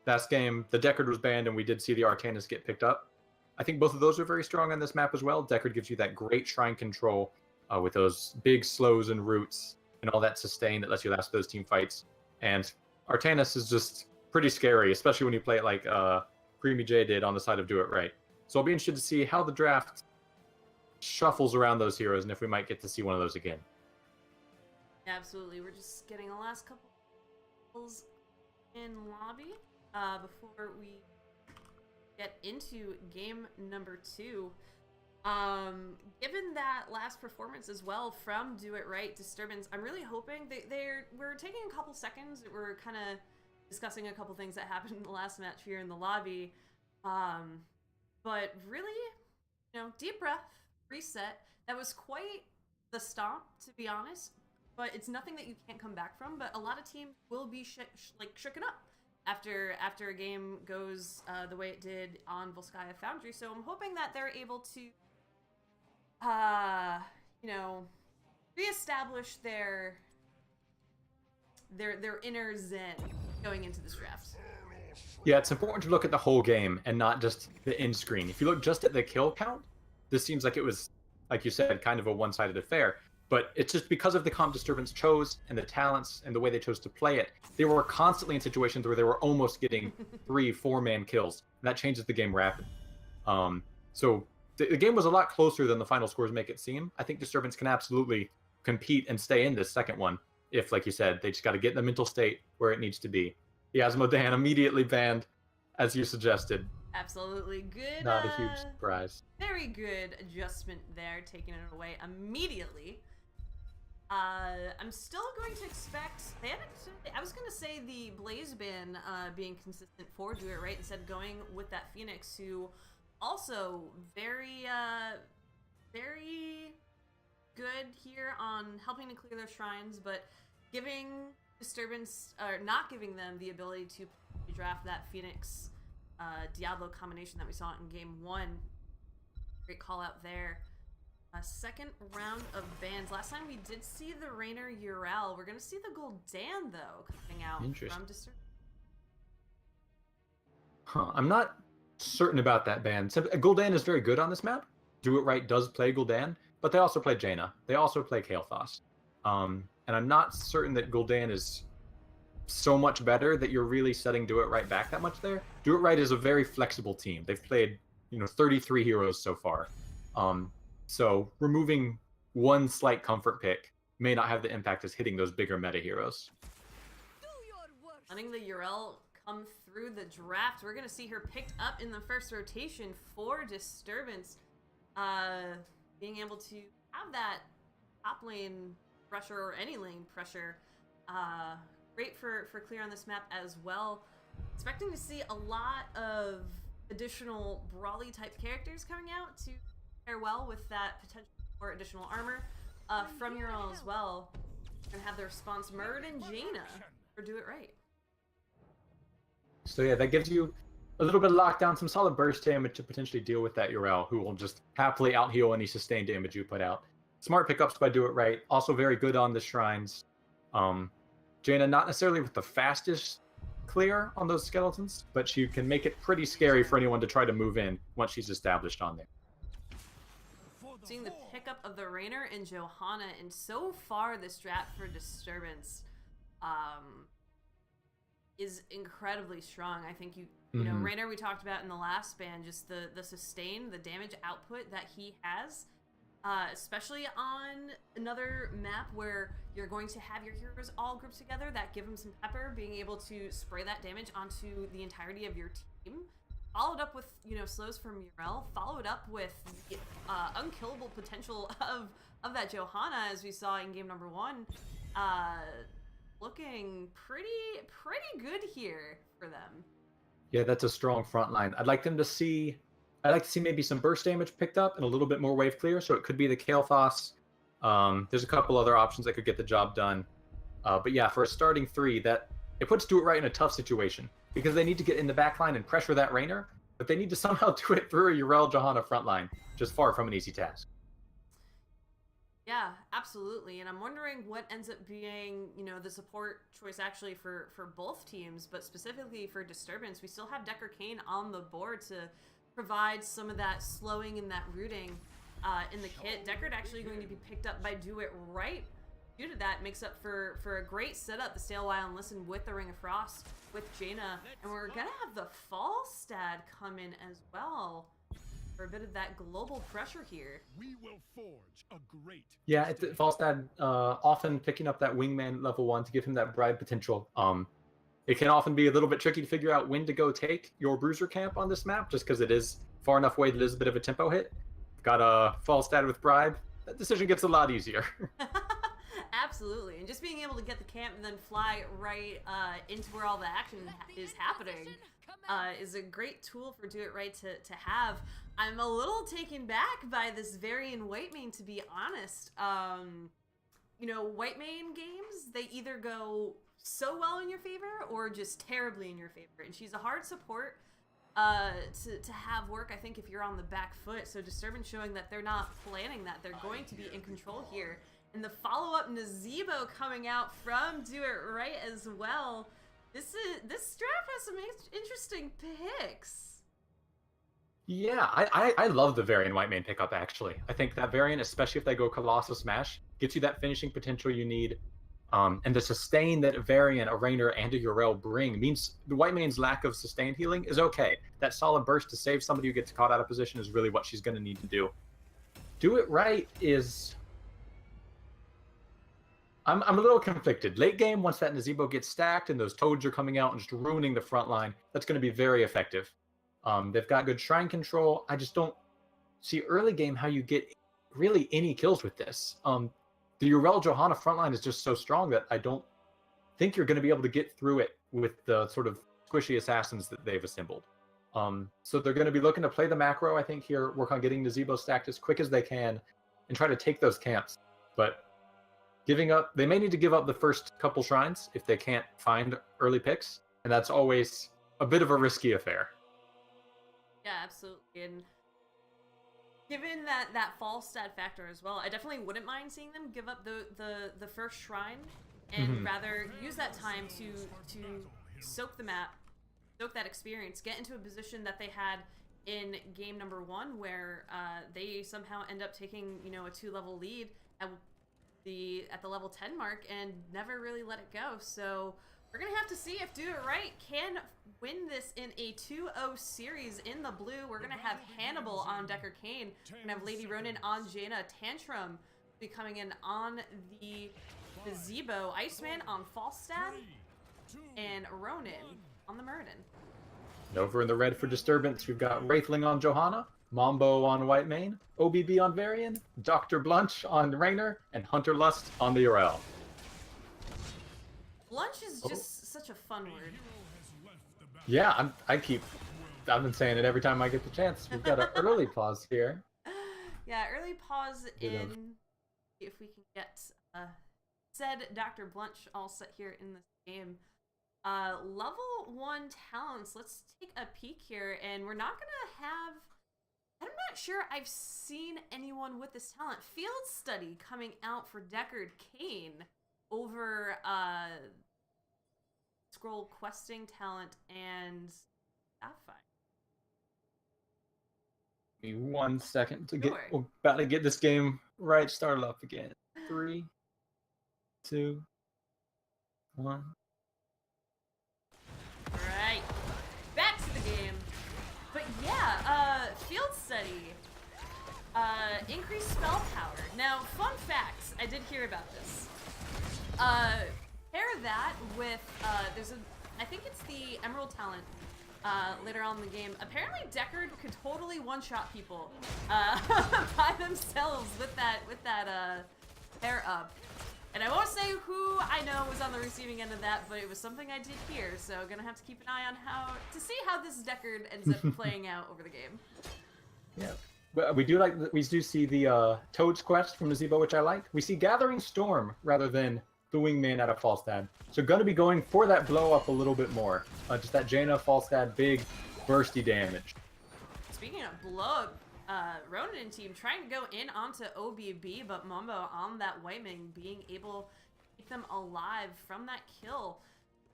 Last game, the Deckard was banned, and we did see the Artanis get picked up. I think both of those are very strong on this map as well. Deckard gives you that great shrine control with those big slows and roots and all that sustain that lets you last those team fights. And Artanis is just pretty scary, especially when you play it like Creamy J did on the side of Do It Right. So I'll be interested to see how the draft shuffles around those heroes and if we might get to see one of those again. Absolutely. We're just getting the last couple in lobby before we get into game number 2. Given that last performance as well from Do It Right, Disturbance, I'm really hoping we're taking a couple seconds. We're kind of discussing a couple things that happened in the last match here in the lobby. But really, deep breath, reset. That was quite the stomp, to be honest. But it's nothing that you can't come back from. But a lot of teams will be shooken up after a game goes the way it did on Volskaya Foundry. So I'm hoping that they're able to, reestablish their inner zen going into this draft. Yeah, it's important to look at the whole game and not just the end screen. If you look just at the kill count, this seems like it was, like you said, kind of a one-sided affair. But it's just because of the comp Disturbance chose and the talents and the way they chose to play it, they were constantly in situations where they were almost getting 3-4-man kills. And that changes the game rapidly. So the game was a lot closer than the final scores make it seem. I think Disturbance can absolutely compete and stay in this second one if, like you said, they just got to get in the mental state where it needs to be. The Asmodan immediately banned, as you suggested. Absolutely. Good. Not a huge surprise. Very good adjustment there, taking it away immediately. I'm still going to expect... I was going to say the Blaze ban being consistent for Do It Right, instead of going with that Phoenix, who also very good here on helping to clear their shrines, but giving Disturbance, or not giving them the ability to draft that Phoenix Diablo combination that we saw in game 1. Great call out there. A second round of bans. Last time we did see the Rainer Urel. We're going to see the Gul'dan, though, coming out from Disturbance. I'm not certain about that ban. Gul'dan is very good on this map. Do It Right does play Gul'dan, but they also play Jaina. They also play Kael'thas. And I'm not certain that Gul'dan is so much better that you're really setting Do It Right back that much there. Do It Right is a very flexible team. They've played, 33 heroes so far. So removing one slight comfort pick may not have the impact as hitting those bigger meta heroes. Letting the Urel come through the draft. We're going to see her picked up in the first rotation for Disturbance. Being able to have that top lane pressure, or any lane pressure, great for clear on this map as well. Expecting to see a lot of additional brawly type characters coming out to pair well with that potential for additional armor from Urel as well. And have the response Murd and Jaina for Do It Right. So yeah, that gives you a little bit of lockdown, some solid burst damage to potentially deal with that Urel, who will just happily out heal any sustained damage you put out. Smart pickups by Do It Right. Also very good on the shrines. Jaina, not necessarily with the fastest clear on those skeletons, but she can make it pretty scary for anyone to try to move in once she's established on there. Seeing the pickup of the Rainer and Johanna, and so far this draft for Disturbance is incredibly strong. I think you know, Rainer we talked about in the last span, just the sustain, the damage output that he has, especially on another map where you're going to have your heroes all grouped together that give them some pepper, being able to spray that damage onto the entirety of your team. Followed up with, you know, slows from Murel, followed up with the unkillable potential of that Johanna, as we saw in game number 1. Looking pretty good here for them. Yeah, that's a strong front line. I'd like to see maybe some burst damage picked up and a little bit more wave clear, so it could be the Kael'thas. There's a couple other options that could get the job done. But yeah, for a starting 3, that it puts Do It Right in a tough situation, because they need to get in the back line and pressure that Rainer, but they need to somehow do it through a Yrel Johanna front line, which is far from an easy task. Yeah, absolutely. And I'm wondering what ends up being, you know, the support choice actually for both teams, but specifically for Disturbance. We still have Decker Kane on the board to provide some of that slowing and that rooting in the kit. Deckard actually going to be picked up by Do It Right. Due to that, makes up for a great setup, the Stay a While and Listen with the Ring of Frost with Jaina. And we're going to have the Falstad come in as well for a bit of that global pressure here. We will forge a great... Yeah, Falstad often picking up that wingman level 1 to give him that bribe potential. It can often be a little bit tricky to figure out when to go take your bruiser camp on this map, just because it is far enough away that it is a bit of a tempo hit. Got a Falstad with bribe. That decision gets a lot easier. Absolutely, and just being able to get the camp and then fly right into where all the action is happening is a great tool for Do It Right to have. I'm a little taken back by this Varian Whitemane, to be honest. You know, Whitemane games, they either go so well in your favor or just terribly in your favor, and she's a hard support to have work, I think, if you're on the back foot. So Disturbance showing that they're not planning that. They're going to be in control here. And the follow-up Nazebo coming out from Do It Right as well. This draft has some interesting picks. Yeah, I love the Varian Whitemane pickup, actually. I think that Varian, especially if they go Colossal Smash, gets you that finishing potential you need. And the sustain that Varian, a Rainer, and a Yrel bring means the Whitemane's lack of sustained healing is okay. That solid burst to save somebody who gets caught out of position is really what she's going to need to do. Do It Right is... I'm a little conflicted. Late game, once that Nazebo gets stacked and those Toads are coming out and just ruining the front line, that's going to be very effective. They've got good shrine control. I just don't see early game how you get really any kills with this. The Yrel Johanna frontline is just so strong that I don't think you're going to be able to get through it with the sort of squishy assassins that they've assembled. So they're going to be looking to play the macro, I think, here, work on getting Nazebo stacked as quick as they can, and try to take those camps. But giving up, they may need to give up the first couple shrines if they can't find early picks, and that's always a bit of a risky affair. Yeah, absolutely. And given that false stat factor as well, I definitely wouldn't mind seeing them give up the first shrine and rather use that time to soak the map, soak that experience, get into a position that they had in game number 1 where they somehow end up taking, you know, a 2-level lead at the level 10 mark and never really let it go. So we're gonna have to see if Do It Right can win this in a 2-0 series in the blue. We're gonna have Hannibal on Decker Kane. We're gonna have Lady Ronin on Jaina. Tantrum be coming in on the Zebo. Iceman on Falstad. And Ronin on the Murden. Over in the red for Disturbance, we've got Wraithling on Johanna, Mambo on Whitemane, OBB on Varian, Dr. Blunch on Rainer, and Hunter Lust on the Yrel. Blunch is just such a fun word. Yeah, I've been saying it every time I get the chance. We've got an early pause here. Yeah, early pause in, if we can get said Dr. Blunch all set here in this game. Level 1 talents, let's take a peek here, and we're not gonna I'm not sure I've seen anyone with this talent. Field Study coming out for Deckard Cain over Scroll Questing talent and Sapphire. Give me 1 second to get. Sure. We're about to get this game right started up again. 3, 2, 1. Right. Back to the game. But yeah, Field Study. Increased spell power. Now, fun facts. I did hear about this. Pair that with, I think it's the Emerald talent later on in the game. Apparently, Deckard could totally one-shot people by themselves with that pair up. And I won't say who I know was on the receiving end of that, but it was something I did hear. So gonna have to keep an eye on to see how this Deckard ends up playing out over the game. Yeah. But we do see the Toad's Quest from Nazebo, which I like. We see Gathering Storm rather than the Wingman out of Falstad. So going to be going for that blow up a little bit more. Just that Jaina Falstad big bursty damage. Speaking of blow up, Ronin team trying to go in onto OBB, but Mumbo on that Whitemane being able to keep them alive from that kill.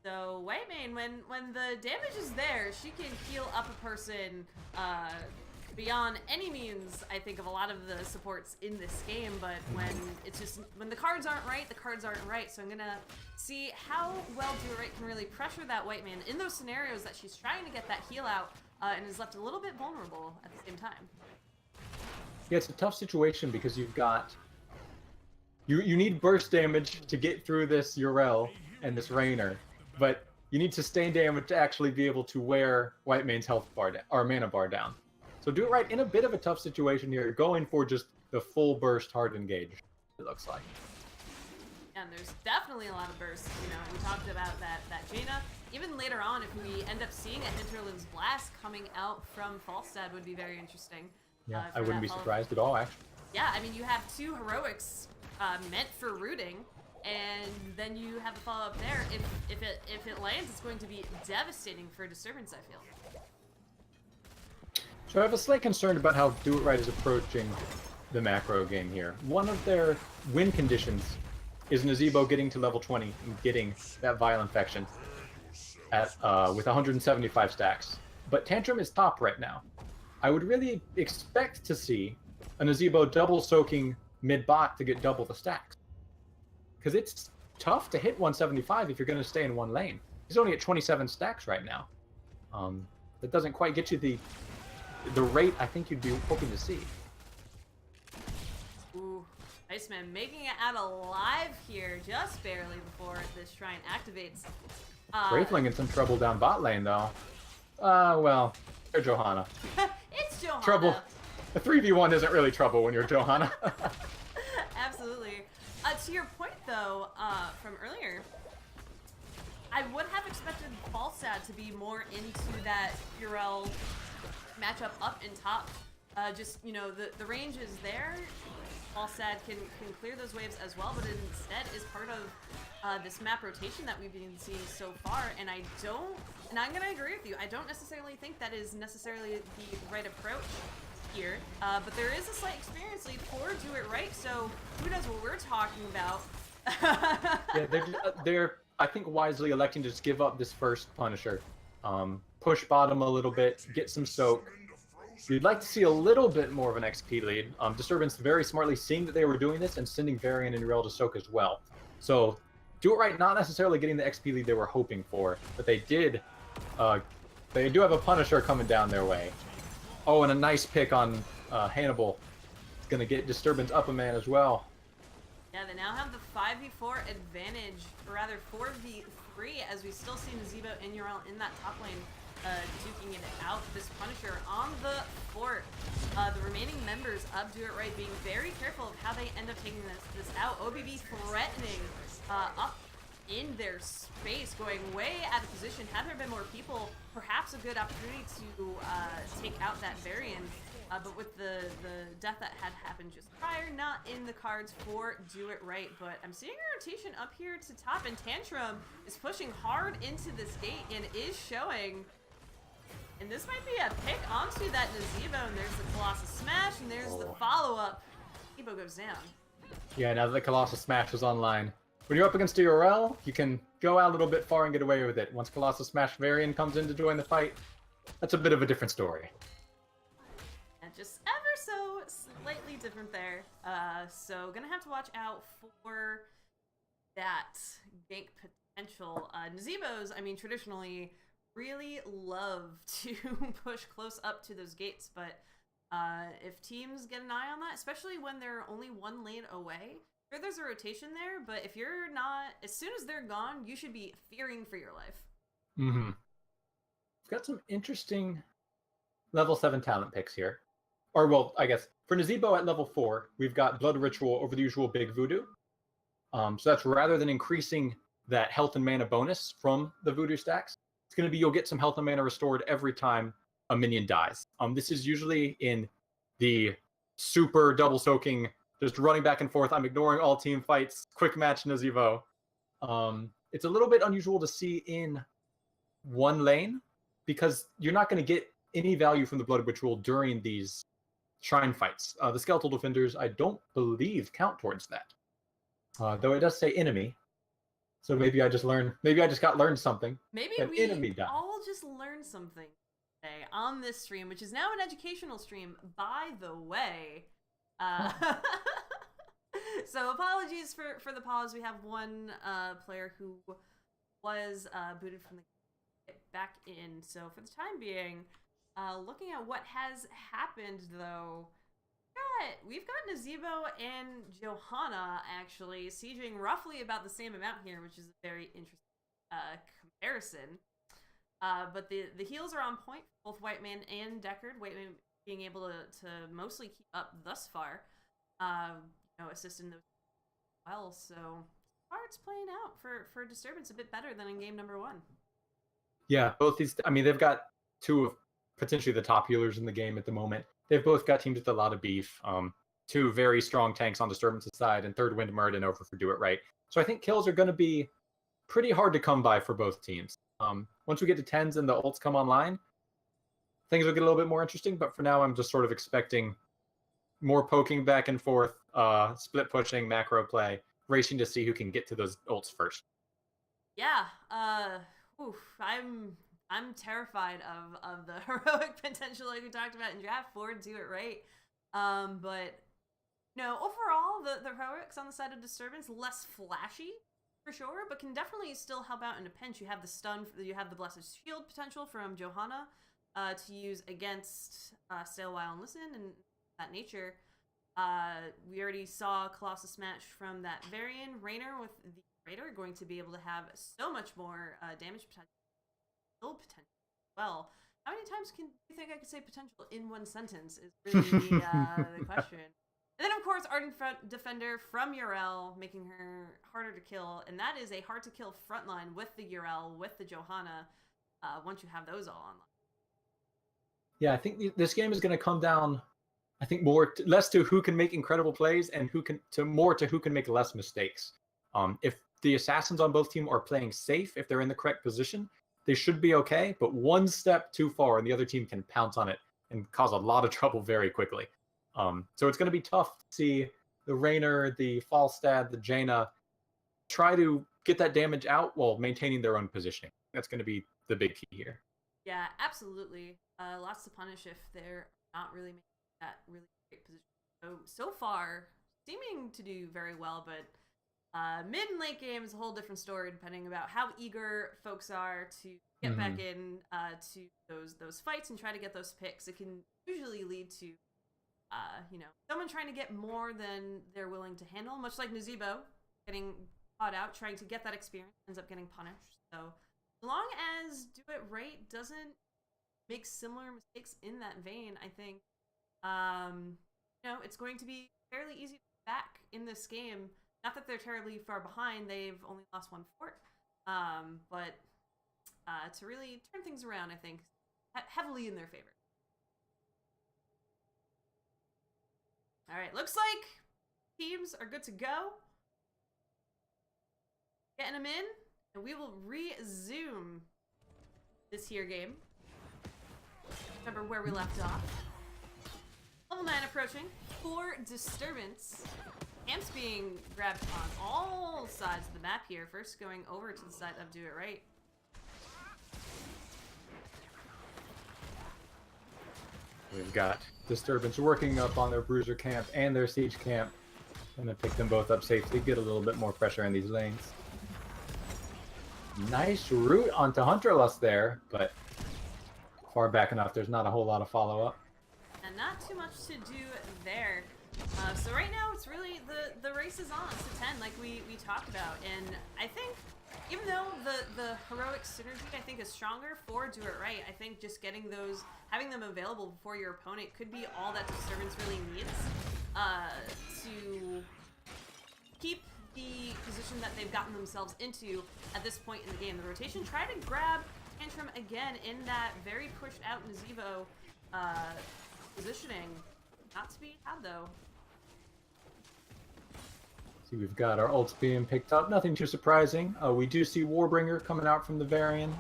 So Whitemane, when the damage is there, she can heal up a person beyond any means, I think, of a lot of the supports in this game, but when the cards aren't right, the cards aren't right. So I'm gonna see how well Do It Right can really pressure that Whitemane in those scenarios that she's trying to get that heal out and is left a little bit vulnerable at the same time. Yeah, it's a tough situation because you've got you need burst damage to get through this Yrel and this Raynor, but you need sustained damage to actually be able to wear Whitemane's health bar or mana bar down. So Do It Right in a bit of a tough situation here, going for just the full burst hard engage, it looks like. And there's definitely a lot of bursts. You know, we talked about that Jaina. Even later on, if we end up seeing a Hinterland's Blast coming out from Falstad, would be very interesting. Yeah, I wouldn't be surprised at all, actually. Yeah, I mean, you have two heroics meant for rooting, and then you have the follow-up there. If it lands, it's going to be devastating for Disturbance, I feel. So I have a slight concern about how Do It Right is approaching the macro game here. One of their win conditions is Nazebo getting to level 20 and getting that Vile Infection at with 175 stacks. But Tantrum is top right now. I would really expect to see a Nazebo double soaking mid-bot to get double the stacks. Because it's tough to hit 175 if you're going to stay in one lane. He's only at 27 stacks right now. That doesn't quite get you the rate I think you'd be hoping to see. Ooh, Iceman making it out alive here just barely before this shrine activates. Wraithling in some trouble down bot lane though. Well, you're Johanna. It's Johanna. Trouble. A 3v1 isn't really trouble when you're Johanna. Absolutely. To your point though, from earlier, I would have expected Falstad to be more into that Yrel matchup up and top. Just, you know, the range is there. Falstad can clear those waves as well, but instead is part of this map rotation that we've been seeing so far, and I'm gonna agree with you, I don't necessarily think that is necessarily the right approach here, but there is a slight experience lead for Do It Right, so who knows what we're talking about. Yeah, they're I think wisely electing to just give up this first Punisher. Push bottom a little bit, get some soak. You'd like to see a little bit more of an XP lead. Disturbance very smartly seeing that they were doing this and sending Varian and Yrel to soak as well. So Do It Right, not necessarily getting the XP lead they were hoping for, but they did. They do have a Punisher coming down their way. Oh, and a nice pick on Hannibal. It's gonna get Disturbance up a man as well. Yeah, they now have the 5v4 advantage, or rather 4v3, as we still see Nazebo and Yrel in that top lane, duking it out. This Punisher on the fort. The remaining members of Do It Right being very careful of how they end up taking this out. OBB threatening up in their space, going way out of position. Had there been more people, perhaps a good opportunity to take out that Varian. But with the death that had happened just prior, not in the cards for Do It Right. But I'm seeing a rotation up here to top, and Tantrum is pushing hard into this gate and is showing And this might be a pick onto that Nazebo, and there's the Colossus Smash, and there's the Oh. follow-up. Nazebo goes down. Yeah, now that the Colossus Smash is online. When you're up against a URL, you can go out a little bit far and get away with it. Once Colossus Smash Varian comes in to join the fight, that's a bit of a different story. And just ever so slightly different there. So gonna have to watch out for that gank potential. Nazebos, I mean, traditionally really love to push close up to those gates, but if teams get an eye on that, especially when they're only one lane away, sure, there's a rotation there, but if you're not, as soon as they're gone, you should be fearing for your life. Mm-hmm. We've got some interesting level 7 talent picks here. Or, well, I guess, for Nazebo at level 4, we've got Blood Ritual over the usual Big Voodoo. So that's rather than increasing that health and mana bonus from the Voodoo stacks, it's going to be you'll get some health and mana restored every time a minion dies. This is usually in the super double soaking, just running back and forth, I'm ignoring all team fights, quick match Nazebo. It's a little bit unusual to see in one lane, because you're not going to get any value from the Blood Ritual during these shrine fights. The Skeletal Defenders, I don't believe, count towards that. Though it does say enemy. So maybe I just learned something. Maybe An we enemy died. all just learned something today on this stream, which is now an educational stream, by the way. So apologies for the pause. We have one player who was booted from the game back in. So for the time being, looking at what has happened, though, we've got Nazebo and Johanna actually sieging roughly about the same amount here, which is a very interesting comparison. But the heals are on point, both Whiteman and Deckard. Whiteman being able to mostly keep up thus far, assisting those well. So far it's playing out for Disturbance a bit better than in game number 1. Yeah, both these, I mean, they've got two of potentially the top healers in the game at the moment. They've both got teams with a lot of beef. Two very strong tanks on Disturbance's side, and third Wind Murden over for Do It Right. So I think kills are going to be pretty hard to come by for both teams. Once we get to 10s and the ults come online, things will get a little bit more interesting, but for now I'm just sort of expecting more poking back and forth, split pushing, macro play, racing to see who can get to those ults first. Yeah, I'm terrified of the heroic potential like we talked about in draft 4, Do It Right. But overall the heroics on the side of Disturbance less flashy for sure, but can definitely still help out in a pinch. You have the stun, you have the Blessed Shield potential from Johanna to use against Stay a While and Listen and that nature. We already saw Colossus Smash from that Varian. Rainer with the Raider going to be able to have so much more damage potential. Potential as well. How many times can you think I could say potential in one sentence is really the question. And then, of course, Ardent Defender from Urel, making her harder to kill. And that is a hard-to-kill frontline with the Urel, with the Johanna, once you have those all online. Yeah, I think this game is going to come down, I think, less to who can make incredible plays and who can make less mistakes. If the assassins on both teams are playing safe, if they're in the correct position, they should be okay. But one step too far and the other team can pounce on it and cause a lot of trouble very quickly. So it's going to be tough to see the Rainer, the Falstad, the Jaina try to get that damage out while maintaining their own positioning. That's going to be the big key here. Yeah, absolutely. Lots to punish if they're not really making that really great position. So far, seeming to do very well, but mid and late game is a whole different story depending about how eager folks are to get back in to those fights and try to get those picks. It can usually lead to someone trying to get more than they're willing to handle, much like Nazebo getting caught out, trying to get that experience, ends up getting punished. So as long as Do It Right doesn't make similar mistakes in that vein, I think, it's going to be fairly easy to get back in this game. Not that they're terribly far behind, they've only lost one fort, but to really turn things around, I think, heavily in their favor. All right, looks like teams are good to go. Getting them in, and we will resume this here game. Remember where we left off. Level 9 approaching for Disturbance. Camps being grabbed on all sides of the map here. First going over to the side of Do It Right. We've got Disturbance working up on their Bruiser camp and their Siege camp. Gonna pick them both up safely, get a little bit more pressure in these lanes. Nice route onto Hunterlust there, but far back enough, there's not a whole lot of follow-up. And not too much to do there. So right now, it's really, the race is on to 10, like we talked about. And I think, even though the heroic synergy, I think, is stronger for Do It Right, I think just getting those, having them available before your opponent could be all that Disturbance really needs to keep the position that they've gotten themselves into at this point in the game. The rotation, try to grab Tantrum again in that very pushed out Nazebo positioning. Not to be had though. See, we've got our ults being picked up. Nothing too surprising. We do see Warbringer coming out from the Varian.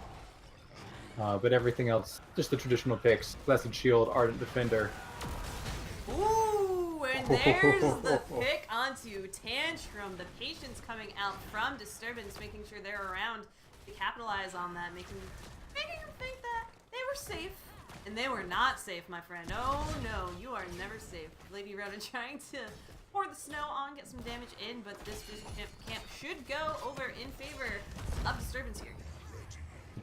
But everything else, just the traditional picks. Blessed Shield, Ardent Defender. Ooh, and there's the pick onto Tantrum. The patience coming out from Disturbance, making sure they're around to capitalize on that, making them think that they were safe. And they were not safe, my friend. Oh no, you are never safe. Lady Rhoda trying to pour the snow on, get some damage in, but this camp should go over in favor of Disturbance here.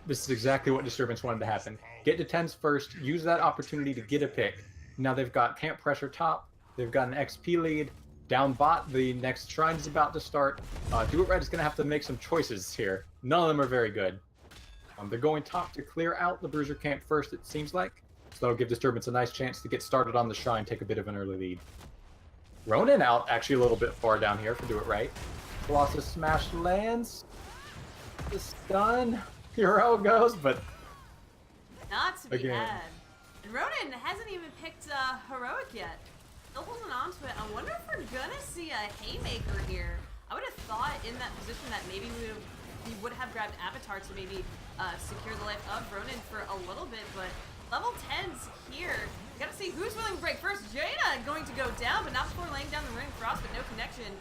This is exactly what Disturbance wanted to happen. Get to 10s first, use that opportunity to get a pick. Now they've got camp pressure top, they've got an XP lead, down bot, the next shrine is about to start. Do It Right is going to have to make some choices here. None of them are very good. They're going top to clear out the Bruiser camp first, it seems like. So that'll give Disturbance a nice chance to get started on the shrine, take a bit of an early lead. Ronin out actually a little bit far down here for Do It Right. Colossus smash lands. The stun. Hero goes, but not to be again. had. And Ronin hasn't even picked Heroic yet. Still holding on to it. I wonder if we're gonna see a Haymaker here. I would have thought in that position that maybe we would have grabbed Avatar to maybe secure the life of Ronin for a little bit, but level 10s here. We gotta see who's willing to break first. Jaina going to go down, but not before laying down the Ring Frost, but no connection.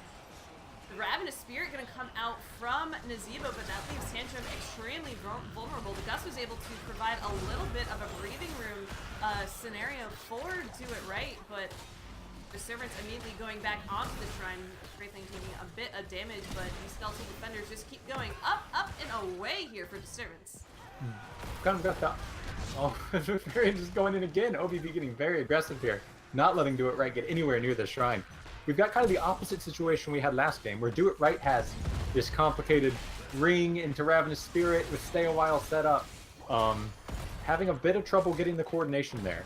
The Ravenous Spirit gonna come out from Nazebo, but that leaves Tantrum extremely vulnerable. The Gus was able to provide a little bit of a breathing room scenario for Do It Right, but Disturbance immediately going back onto the shrine. Everything taking a bit of damage, but these skeletal defenders just keep going up, and away here for Disturbance. Kind of got that. Oh, Varian just going in again. OBB getting very aggressive here, not letting Do It Right get anywhere near the shrine. We've got kind of the opposite situation we had last game, where Do It Right has this complicated ring into Ravenous Spirit with Stay a While set up, having a bit of trouble getting the coordination there.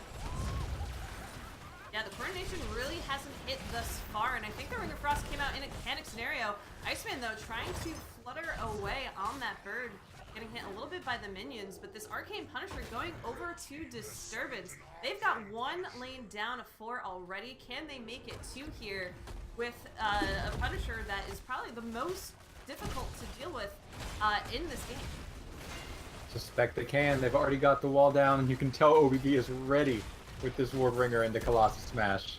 Yeah, the coordination really hasn't hit thus far, and I think the Ring of Frost came out in a panic scenario. Iceman, though, trying to flutter away on that bird, getting hit a little bit by the minions, but this Arcane Punisher going over to Disturbance. They've got one lane down of 4 already. Can they make it 2 here with a Punisher that is probably the most difficult to deal with in this game? Suspect they can. They've already got the wall down, and you can tell OBB is ready with this Warbringer into Colossus Smash.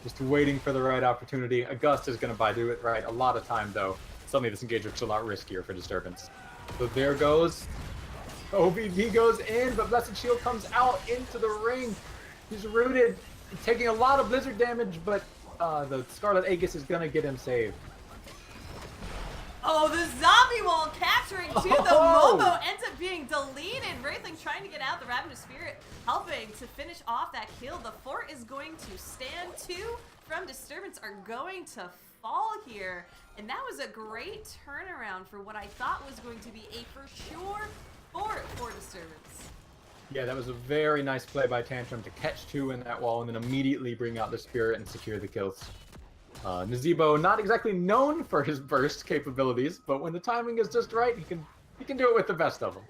Just waiting for the right opportunity. Augusta's going to buy Do It Right a lot of time, though. Suddenly this engagement's a lot riskier for Disturbance. So there goes. OBB goes in, but Blessed Shield comes out into the ring. He's rooted, taking a lot of blizzard damage, but the Scarlet Aegis is going to get him saved. Oh, the zombie wall capturing too. The Momo ends up being deleted. Wraithling trying to get out. The Ravenous Spirit helping to finish off that kill. The fort is going to stand. 2 from Disturbance are going to fall here. And that was a great turnaround for what I thought was going to be a for sure fort for Disturbance. Yeah, that was a very nice play by Tantrum to catch 2 in that wall and then immediately bring out the Spirit and secure the kills. Nazebo, not exactly known for his burst capabilities, but when the timing is just right, he can do it with the best of them.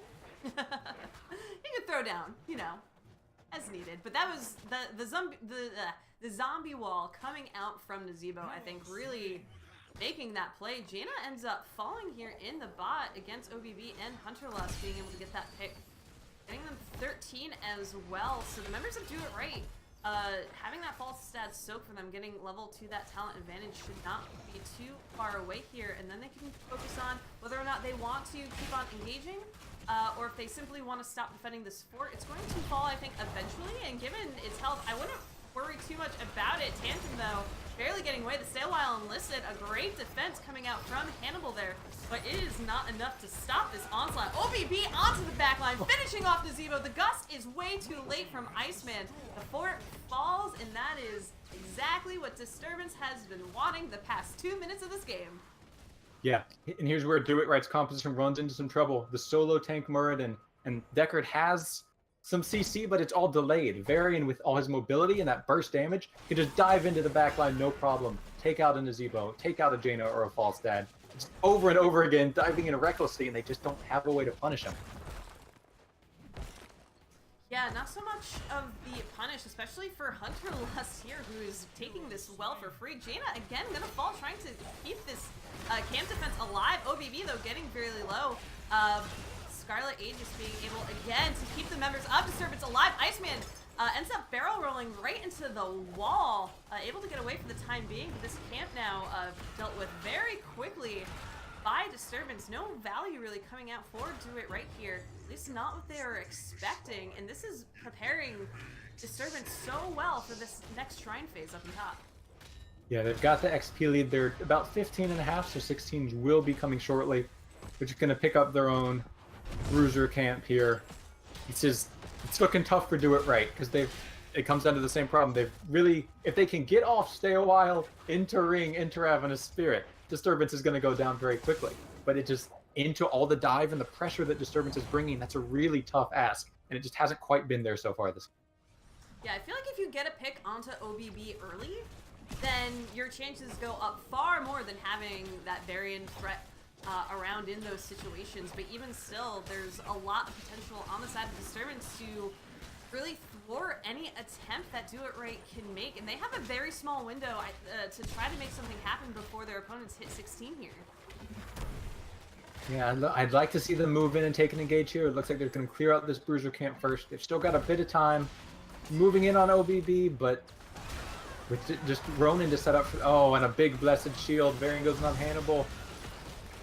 He can throw down, you know, as needed. But that was the zombie wall coming out from Nazebo, I think, really making that play. Jaina ends up falling here in the bot against OBB and Hunterlust being able to get that pick, getting them 13 as well. So the members of Do It Right, having that false stat soak for them, getting level 2 that talent advantage should not be too far away here, and then they can focus on whether or not they want to keep on engaging, or if they simply want to stop defending this fort. It's going to fall, I think, eventually, and given its health, I wouldn't worry too much about it. Tantum, though, barely getting away. The Stay a While Enlisted, a great defense coming out from Hannibal there, but it is not enough to stop this onslaught. OBB onto the backline, finishing off Nazebo. The gust is way too late from Iceman. The fort falls, and that is exactly what Disturbance has been wanting the past 2 minutes of this game. Yeah, and here's where Do It Right's composition runs into some trouble. The solo tank Muradin and Deckard has some CC, but it's all delayed. Varian, with all his mobility and that burst damage, can just dive into the backline, no problem. Take out a Nazebo, take out a Jaina or a False Dad. It's over and over again, diving in recklessly, and they just don't have a way to punish him. Yeah, not so much of the punish, especially for Hunter Lust here, who is taking this well for free. Jaina, again, gonna fall, trying to keep this camp defense alive. OBB, though, getting fairly low. Scarlet Aegis being able, again, to keep the members of Disturbance alive. Iceman ends up barrel rolling right into the wall, able to get away for the time being. This camp now dealt with very quickly by Disturbance. No value really coming out for Do It Right here. At least not what they were expecting. And this is preparing Disturbance so well for this next shrine phase up on top. Yeah, they've got the XP lead. They're about 15 and a half, so 16s will be coming shortly. They're just going to pick up their own bruiser camp here. It's looking tough for Do It Right, because it comes down to the same problem. They've really, if they can get off Stay a While, into Ring, into Ravenous Spirit, Disturbance is going to go down very quickly. But it just, into all the dive and the pressure that Disturbance is bringing, that's a really tough ask. And it just hasn't quite been there so far this game. Yeah, I feel like if you get a pick onto OBB early, then your chances go up far more than having that Varian threat around in those situations. But even still, there's a lot of potential on the side of Disturbance to really thwart any attempt that Do It Right can make. And they have a very small window to try to make something happen before their opponents hit 16 here. Yeah, I'd like to see them move in and take an engage here. It looks like they're going to clear out this bruiser camp first. They've still got a bit of time moving in on OBB, but with just Ronin to set up for... Oh, and a big Blessed Shield. Varian goes on Hannibal.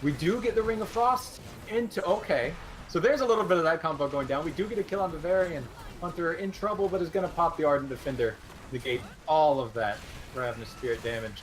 We do get the Ring of Frost into... Okay, so there's a little bit of that combo going down. We do get a kill on the Varian. Hunter in trouble, but is going to pop the Ardent Defender. Negate all of that Ravenous Spirit damage.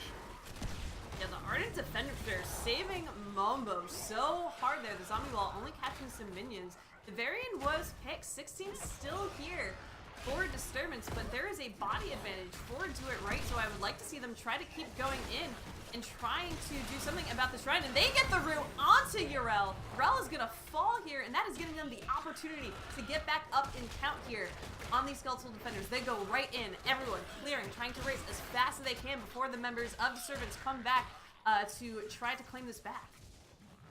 Yeah, the Ardent Defender saving Mombo so hard there. The Zombie Wall only catching some minions. The Varian was picked. 16 still here for Disturbance, but there is a body advantage for Do It Right, so I would like to see them try to keep going in and trying to do something about this shrine, and they get the root onto Yrel. Yrel is gonna fall here, and that is giving them the opportunity to get back up in count here on these Skeletal Defenders. They go right in, everyone clearing, trying to race as fast as they can before the members of Disturbance come back to try to claim this back.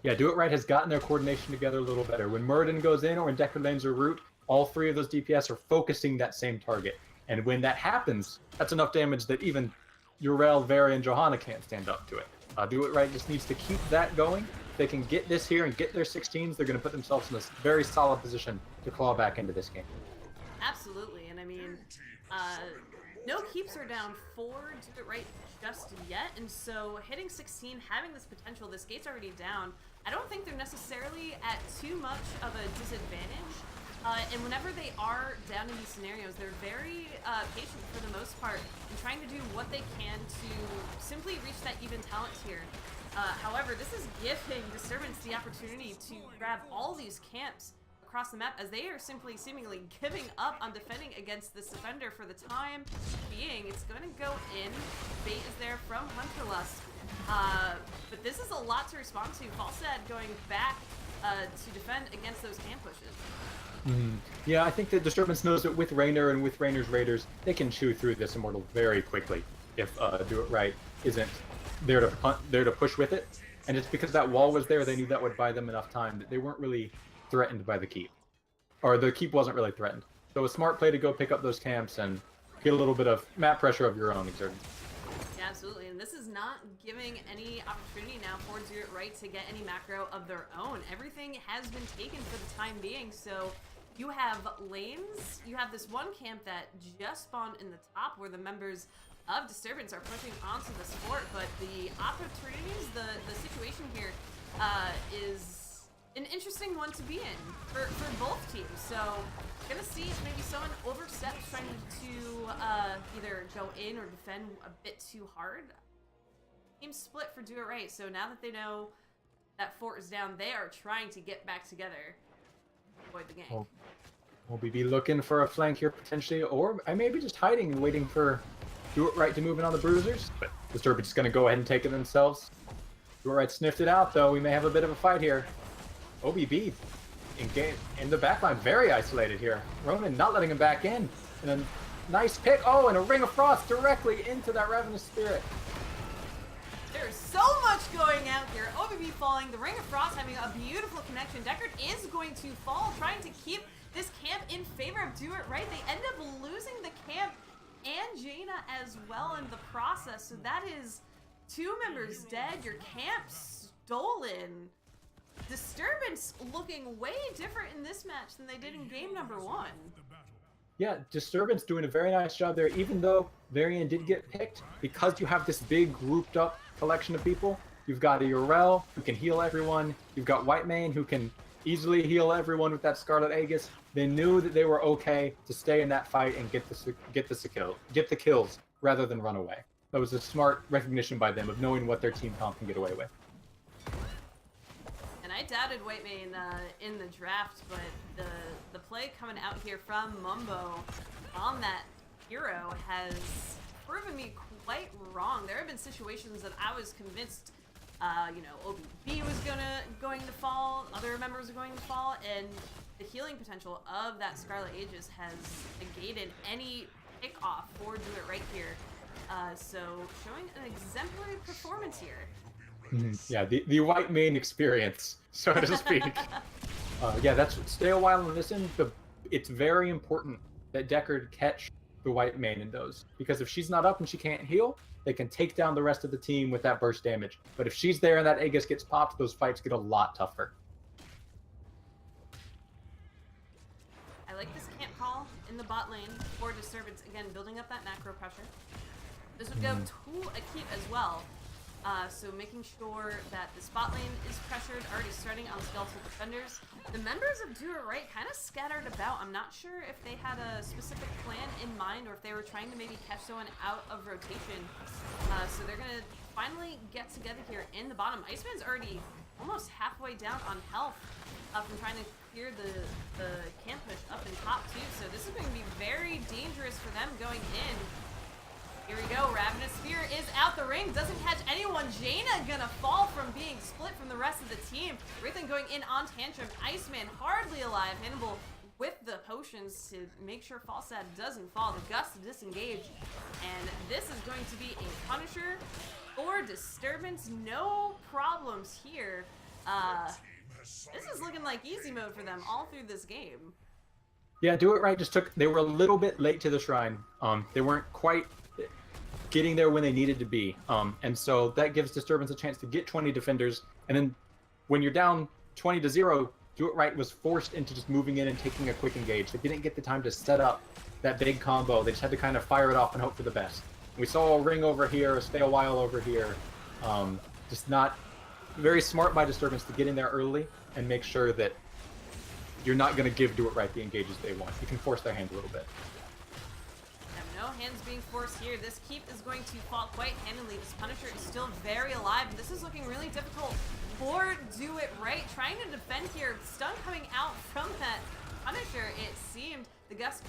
Yeah, Do It Right has gotten their coordination together a little better. When Muradin goes in or when Deckard lanes a root, all three of those DPS are focusing that same target. And when that happens, that's enough damage that even Yrel, Varian, and Johanna can't stand up to it. Do It Right just needs to keep that going. If they can get this here and get their 16s, they're going to put themselves in a very solid position to claw back into this game. Absolutely, and I mean, no keeps are down for Do It Right just yet, and so hitting 16, having this potential, this gate's already down, I don't think they're necessarily at too much of a disadvantage. And whenever they are down in these scenarios, they're very patient for the most part and trying to do what they can to simply reach that even talent tier. However, this is giving Disturbance the opportunity to grab all these camps across the map as they are simply seemingly giving up on defending against this defender for the time being. It's going to go in. Bait is there from Hunterlust. But this is a lot to respond to. Falstad going back to defend against those camp pushes. Yeah, I think that Disturbance knows that with Raynor and with Raynor's Raiders, they can chew through this Immortal very quickly if Do It Right isn't there to push with it. And it's because that wall was there, they knew that would buy them enough time that they weren't really threatened by the keep. Or the keep wasn't really threatened. So a smart play to go pick up those camps and get a little bit of map pressure of your own exerting. Yeah, absolutely, and this is not giving any opportunity now for Do It Right to get any macro of their own. Everything has been taken for the time being, so you have lanes, you have this one camp that just spawned in the top where the members of Disturbance are pushing onto the fort, but the opportunities, the situation here is an interesting one to be in for both teams. So gonna see if maybe someone oversteps trying to either go in or defend a bit too hard. Teams split for Do It Right, so now that they know that fort is down, they are trying to get back together. Avoid the gank. Will we be looking for a flank here potentially, or I may be just hiding and waiting for Do It Right to move in on the bruisers? But Disturbance is going to go ahead and take it themselves. Do It Right sniffed it out though. We may have a bit of a fight here. OBB in the backline, very isolated here. Ronan not letting him back in. And a nice pick. Oh, and a Ring of Frost directly into that Ravenous Spirit. There's so much going out here. OBB falling, the Ring of Frost having a beautiful connection. Deckard is going to fall, trying to keep this camp in favor of Do It Right. They end up losing the camp and Jaina as well in the process. So that is 2 members dead, your camp stolen. Disturbance looking way different in this match than they did in game number 1. Yeah, Disturbance doing a very nice job there, even though Varian did get picked, because you have this big grouped up collection of people. You've got a Urel who can heal everyone. You've got Whitemane who can easily heal everyone with that Scarlet Aegis. They knew that they were okay to stay in that fight and get the kills rather than run away. That was a smart recognition by them of knowing what their team comp can get away with. And I doubted Whitemane in the draft, but the play coming out here from Mumbo on that hero has proven me quite wrong. There have been situations that I was convinced, OBB was going to fall, other members are going to fall, and the healing potential of that Scarlet Aegis has negated any pick off for Do It Right here. So showing an exemplary performance here. Yeah, the Whitemane experience, so to speak. That's stay a while and listen. It's very important that Deckard catch the Whitemane in those, because if she's not up and she can't heal, they can take down the rest of the team with that burst damage. But if she's there and that Aegis gets popped, those fights get a lot tougher. I like this camp call in the bot lane for Disturbance, again building up that macro pressure. This would go to a keep as well. So making sure that the spot lane is pressured, already starting on skeletal defenders. The members of Do It Right kind of scattered about. I'm not sure if they had a specific plan in mind or if they were trying to maybe catch someone out of rotation. So they're going to finally get together here in the bottom. Iceman's already almost halfway down on health from trying to clear the camp push up in top too. So this is going to be very dangerous for them going in. Here we go, Ravenous Spear is out the ring, doesn't catch anyone. Jaina gonna fall from being split from the rest of the team. Everything going in on Tantrum. Iceman hardly alive. Hannibal with the potions to make sure Falstad doesn't fall. The Gust to disengage. And this is going to be a Punisher or Disturbance. No problems here. This is looking like easy mode for them all through this game. Yeah, Do It Right they were a little bit late to the shrine. They weren't quite getting there when they needed to be. And so that gives Disturbance a chance to get 20 defenders. And then when you're down 20-0, Do It Right was forced into just moving in and taking a quick engage. They didn't get the time to set up that big combo. They just had to kind of fire it off and hope for the best. We saw a ring over here, a stay a while over here. Just not very smart by Disturbance to get in there early and make sure that you're not going to give Do It Right the engages they want. You can force their hand a little bit. No hands being forced here. This keep is going to fall quite handily. This Punisher is still very alive, and this is looking really difficult for Do It Right. Trying to defend here. Stun coming out from that Punisher, it seemed. The Gust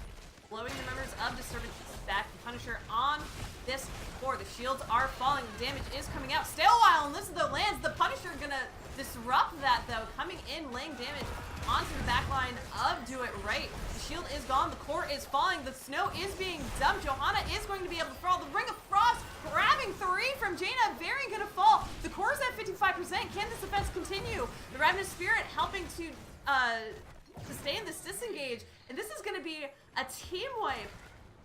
blowing the members of Disturbance back. The Punisher on this floor. The shields are falling. The damage is coming out. Stay a while, and this is the lands. The Punisher gonna disrupt that, though. Coming in, laying damage onto the backline of Do It Right. The shield is gone. The core is falling. The snow is being dumped. Johanna is going to be able to fall. The Ring of Frost grabbing 3 from Jaina. Very gonna fall. The core is at 55%. Can this defense continue? The Ravenous Spirit helping to sustain this disengage. And this is going to be a team wipe.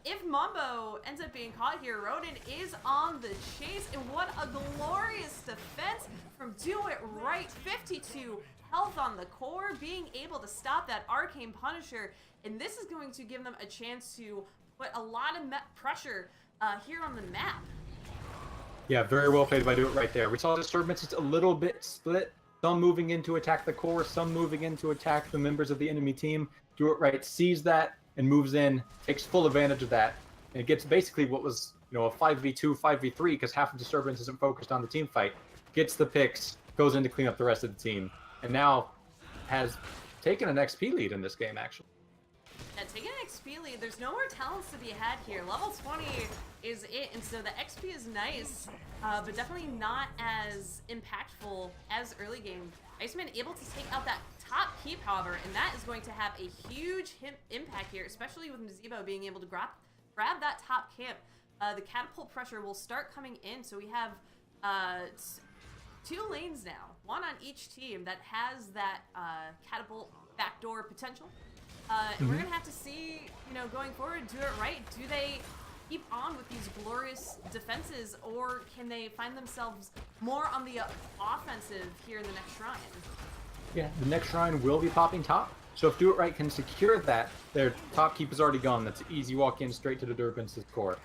If Mumbo ends up being caught here, Ronan is on the chase. And what a glorious defense from Do It Right. 52 health on the core, being able to stop that Arcane Punisher, and this is going to give them a chance to put a lot of pressure here on the map. Yeah, very well played by Do It Right there. We saw Disturbance just a little bit split. Some moving in to attack the core, some moving in to attack the members of the enemy team. Do It Right sees that and moves in, takes full advantage of that, and it gets basically what was, a 5v2, 5v3, because half of Disturbance isn't focused on the team fight. Gets the picks, goes in to clean up the rest of the team, and now has taken an XP lead in this game, actually. Yeah, taking an XP lead, there's no more talents to be had here. Level 20 is it, and so the XP is nice, but definitely not as impactful as early game. Iceman able to take out that top keep, however, and that is going to have a huge impact here, especially with Mzibo being able to grab that top camp. The catapult pressure will start coming in, so we have 2 lanes now, one on each team that has that catapult backdoor potential. And we're going to have to see, going forward, Do It Right. Do they keep on with these glorious defenses, or can they find themselves more on the offensive here in the next shrine? Yeah, the next shrine will be popping top. So if Do It Right can secure that, their top keep is already gone. That's an easy walk in straight to the Disturbance's core.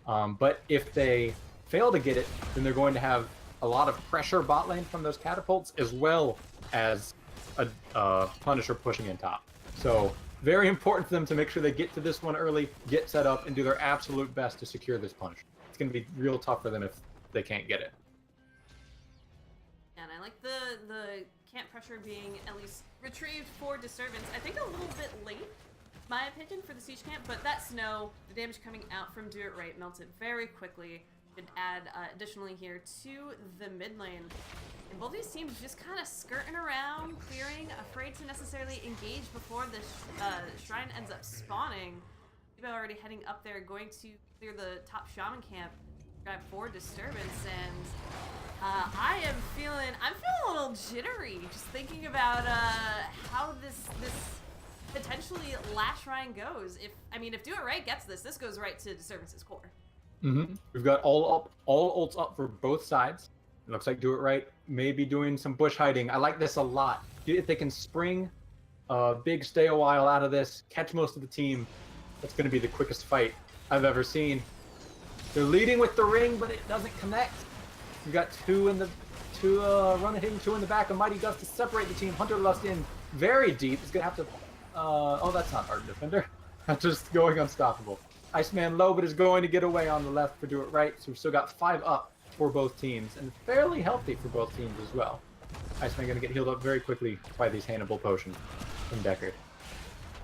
But if they fail to get it, then they're going to have a lot of pressure bot lane from those catapults, as well as a Punisher pushing in top. So very important for them to make sure they get to this one early, get set up, and do their absolute best to secure this Punisher. It's going to be real tough for them if they can't get it. And I like the camp pressure being at least retrieved for Disturbance. I think a little bit late, my opinion, for the siege camp, but that snow, the damage coming out from Do It Right, melted very quickly. Could add additionally here to the mid lane. And both these teams just kind of skirting around, clearing, afraid to necessarily engage before the shrine ends up spawning. People already heading up there, going to clear the top shaman camp, grab for Disturbance, and I'm feeling a little jittery just thinking about how this potentially last shrine goes. If Do It Right gets this goes right to Disturbance's core. We've got all ults up for both sides. It looks like Do It Right may be doing some bush hiding. I like this a lot. If they can spring a big stay a while out of this, catch most of the team, that's going to be the quickest fight I've ever seen. They're leading with the ring, but it doesn't connect. We've got two in the hitting two in the back of Mighty Dust to separate the team. Hunter Lust in very deep. He's going to have to... oh, that's not Ardent Defender. Just going unstoppable. Iceman low, but is going to get away on the left for Do It Right. So we've still got 5 up for both teams, and fairly healthy for both teams as well. Iceman going to get healed up very quickly by these Hannibal potions from Deckard.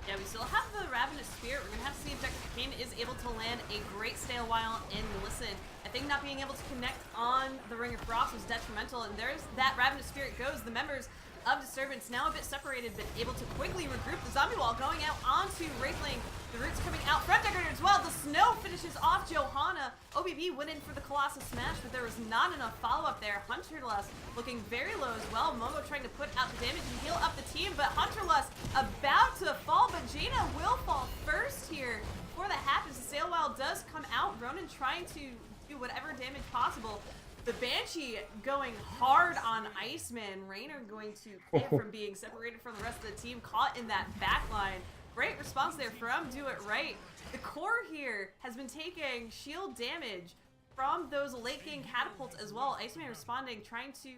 Yeah, we still have the Ravenous Spirit. We're going to have to see if Deckard Kane is able to land a great stay a while and listen. I think not being able to connect on the Ring of Frost was detrimental, and there's that Ravenous Spirit goes. The members of Disturbance now a bit separated, but able to quickly regroup. The zombie wall going out onto Wraithling. The roots coming out from Deckard as well. The snow finishes off Johanna. OBB went in for the Colossus Smash, but there was not enough follow-up there. Hunterlust looking very low as well. Momo trying to put out the damage and heal up the team, but Hunterlust about to fall, but Jaina will fall first here before that happens. The Sailwild does come out. Ronan trying to do whatever damage possible. The Banshee going hard on Iceman. Raynor going to keep from being separated from the rest of the team, caught in that backline. Great response there from Do It Right. The core here has been taking shield damage from those late game catapults as well. Iceman responding, trying to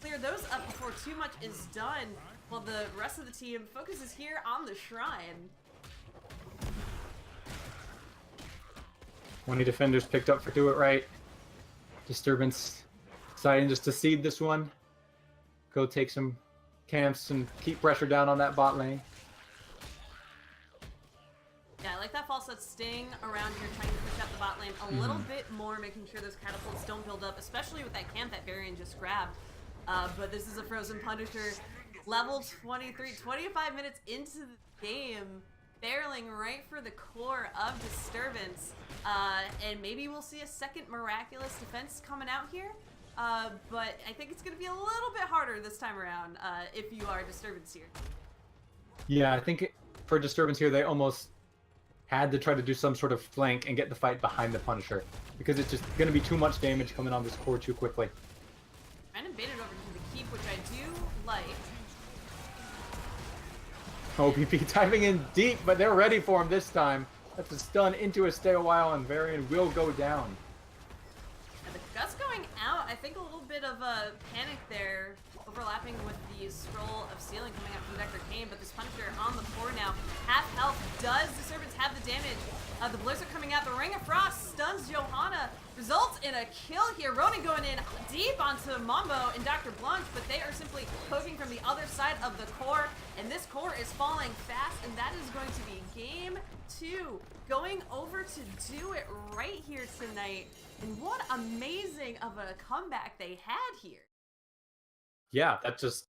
clear those up before too much is done, while the rest of the team focuses here on the shrine. 20 defenders picked up for Do It Right. Disturbance deciding just to seed this one. Go take some camps and keep pressure down on that bot lane. Yeah, I like that false set sting around here, trying to push out the bot lane a little bit more, making sure those catapults don't build up, especially with that camp that Varian just grabbed. But this is a Frozen Punisher, level 23, 25 minutes into the game, barreling right for the core of Disturbance. And maybe we'll see a second miraculous defense coming out here. But I think it's going to be a little bit harder this time around if you are Disturbance here. Yeah, I think for Disturbance here, they almost had to try to do some sort of flank and get the fight behind the Punisher, because it's just going to be too much damage coming on this core too quickly. Trying to bait it over to the keep, which I do like. OPP typing in deep, but they're ready for him this time. That's a stun into a stay a while, and Varian will go down. And the gust going out, I think a little bit of a panic there, overlapping with the scroll of sealing coming out from Dr. Kane, but this Punisher on the floor now. Half health. Does Disturbance have the damage? The Blizzard coming out. The Ring of Frost stuns Johanna. Results in a kill here. Ronan going in deep onto Mambo and Dr. Blanche, but they are simply poking from the other side of the core, and this core is falling fast, and that is going to be game 2. Going over to do it right here tonight. And what amazing of a comeback they had here. Yeah, that just...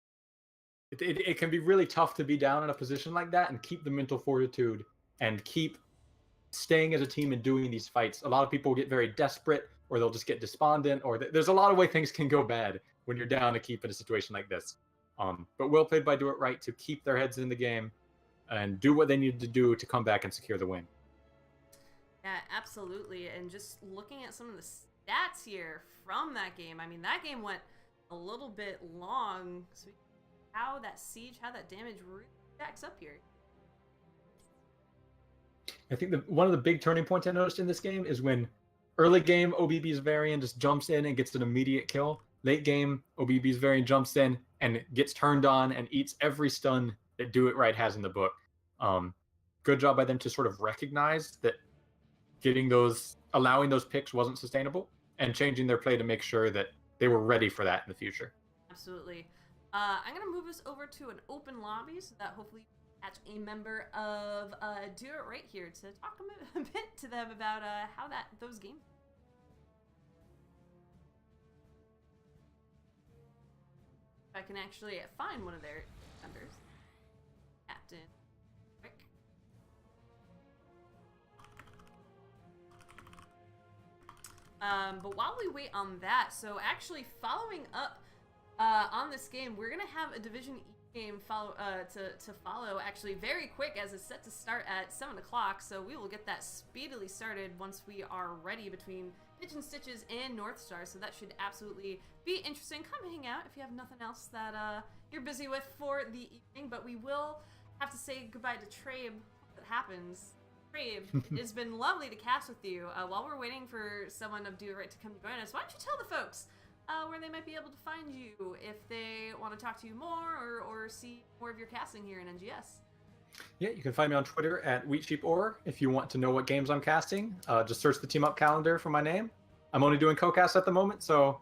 It can be really tough to be down in a position like that and keep the mental fortitude and keep staying as a team and doing these fights. A lot of people get very desperate, or they'll just get despondent, or there's a lot of ways things can go bad when you're down to keep in a situation like this. But well played by Do It Right to keep their heads in the game and do what they needed to do to come back and secure the win. Yeah, absolutely. And just looking at some of the stats here from that game, I mean, that game went a little bit long. So how that siege, how that damage really stacks up here. I think one of the big turning points I noticed in this game is when early game OBB's Varian just jumps in and gets an immediate kill. Late game, OBB's Varian jumps in and gets turned on and eats every stun that Do It Right has in the book. Good job by them to sort of recognize that allowing those picks wasn't sustainable and changing their play to make sure that they were ready for that in the future. Absolutely. I'm going to move us over to an open lobby so that hopefully catch a member of Do It Right here to talk a bit to them about how those games. If I can actually find one of their members. Captain. Quick. But while we wait on that, so actually following up on this game, we're gonna have a Division E game to follow actually very quick, as it's set to start at 7 o'clock. So we will get that speedily started once we are ready between Pitch and Stitches and North Star. So that should absolutely be interesting. Come hang out if you have nothing else that you're busy with for the evening. But we will have to say goodbye to Trabe. That happens. Trabe, it's been lovely to cast with you. While we're waiting for someone of Do It Right to come join us, why don't you tell the folks where they might be able to find you if they want to talk to you more or see more of your casting here in NGS. Yeah, you can find me on Twitter at WheatSheepOr. If you want to know what games I'm casting, just search the Team Up calendar for my name. I'm only doing co-casts at the moment, so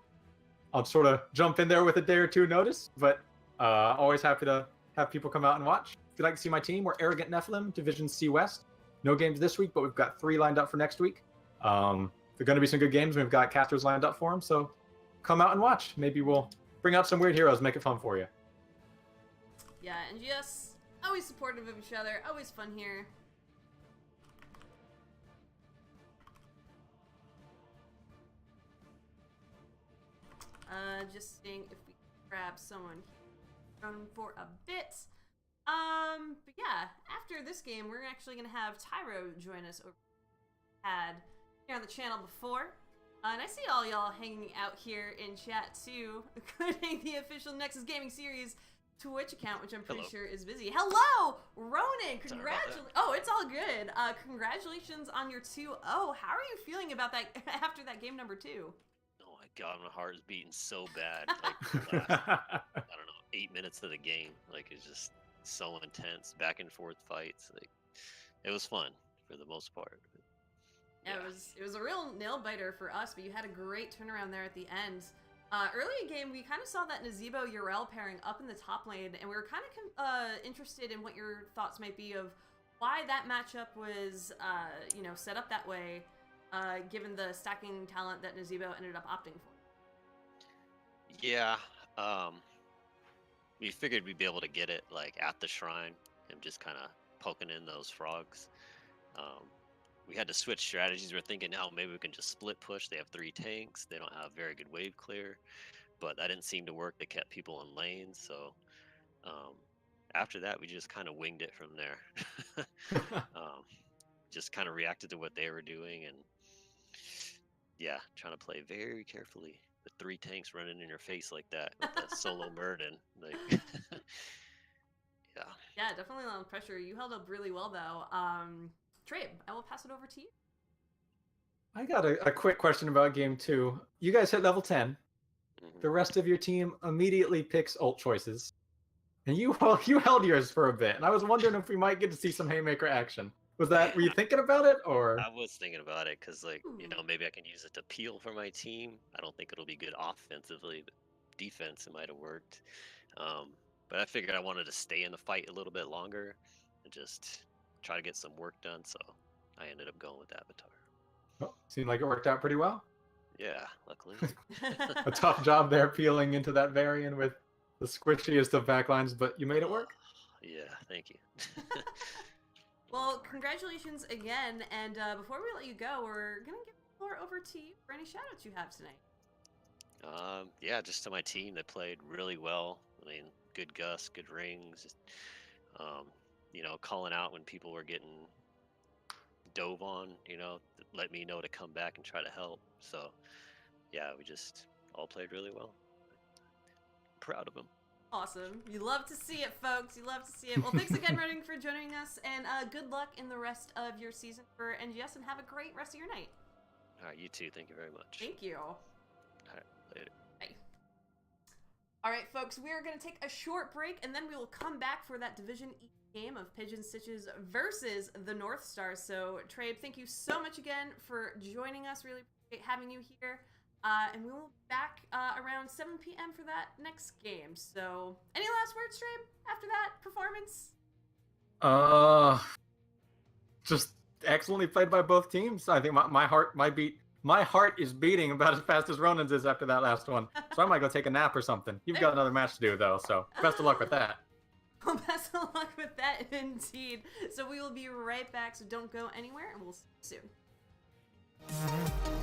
I'll sort of jump in there with a day or two notice, but always happy to have people come out and watch. If you'd like to see my team, we're Arrogant Nephilim, Division C West. No games this week, but we've got 3 lined up for next week. There are going to be some good games. We've got casters lined up for them, so come out and watch. Maybe we'll bring out some weird heroes, make it fun for you. Yeah, and yes, always supportive of each other, always fun here. Just seeing if we can grab someone here for a bit. But yeah, after this game, we're actually going to have Tyro join us over here on the channel before. And I see all y'all hanging out here in chat too, including the official Nexus Gaming Series Twitch account, which I'm pretty sure is busy. Hello, Ronan! Congratulations! Oh, it's all good. Congratulations on your 2-0. How are you feeling about that after that game number 2? Oh my god, my heart is beating so bad. Like the last, I don't know, 8 minutes of the game. Like it's just so intense, back and forth fights. Like it was fun for the most part. Yeah, it was a real nail biter for us, but you had a great turnaround there at the end. Early in game, we kind of saw that Nazebo Urel pairing up in the top lane, and we were kind of interested in what your thoughts might be of why that matchup was, set up that way, given the stacking talent that Nazebo ended up opting for. Yeah, we figured we'd be able to get it like at the shrine and just kind of poking in those frogs. We had to switch strategies. We're thinking, oh, maybe we can just split push. They have 3 tanks. They don't have very good wave clear, but that didn't seem to work. They kept people in lanes. So after that, we just kind of winged it from there. Just kind of reacted to what they were doing, and yeah, trying to play very carefully. The 3 tanks running in your face like that with the solo burden, like yeah. Yeah, definitely a lot of pressure. You held up really well, though. Trabe, I will pass it over to you. I got a quick question about game 2. You guys hit level 10. The rest of your team immediately picks ult choices. And you held yours for a bit. And I was wondering if we might get to see some haymaker action. Were you thinking about it, or? I was thinking about it because, like, maybe I can use it to peel for my team. I don't think it'll be good offensively, but defense it might have worked. But I figured I wanted to stay in the fight a little bit longer and just try to get some work done. So I ended up going with Avatar. Well, seemed like it worked out pretty well. Yeah, luckily. A tough job there peeling into that Varian with the squishiest of backlines, but you made it work. Yeah, thank you. Well, congratulations again. And before we let you go, we're going to give the floor over to you for any shout-outs you have tonight. Yeah, just to my team that played really well. I mean, good Gus, good rings. Calling out when people were getting dove on, let me know to come back and try to help. So, yeah, we just all played really well. Proud of them. Awesome. You love to see it, folks. You love to see it. Well, thanks again, Running, for joining us, and good luck in the rest of your season for NGS, and have a great rest of your night. All right, you too. Thank you very much. Thank you. All right, later. Bye. All right, folks, we are going to take a short break, and then we will come back for that Division E game of Pigeon Stitches versus the North Stars. So, Trabe, thank you so much again for joining us. Really appreciate having you here. And we will be back around 7 p.m. for that next game. So, any last words, Trabe, after that performance? Just excellently played by both teams. I think my heart is beating about as fast as Ronan's is after that last one. So I might go take a nap or something. You've got another match to do, though, so best of luck with that. Well, best of luck with that, indeed. So we will be right back, so don't go anywhere, and we'll see you soon.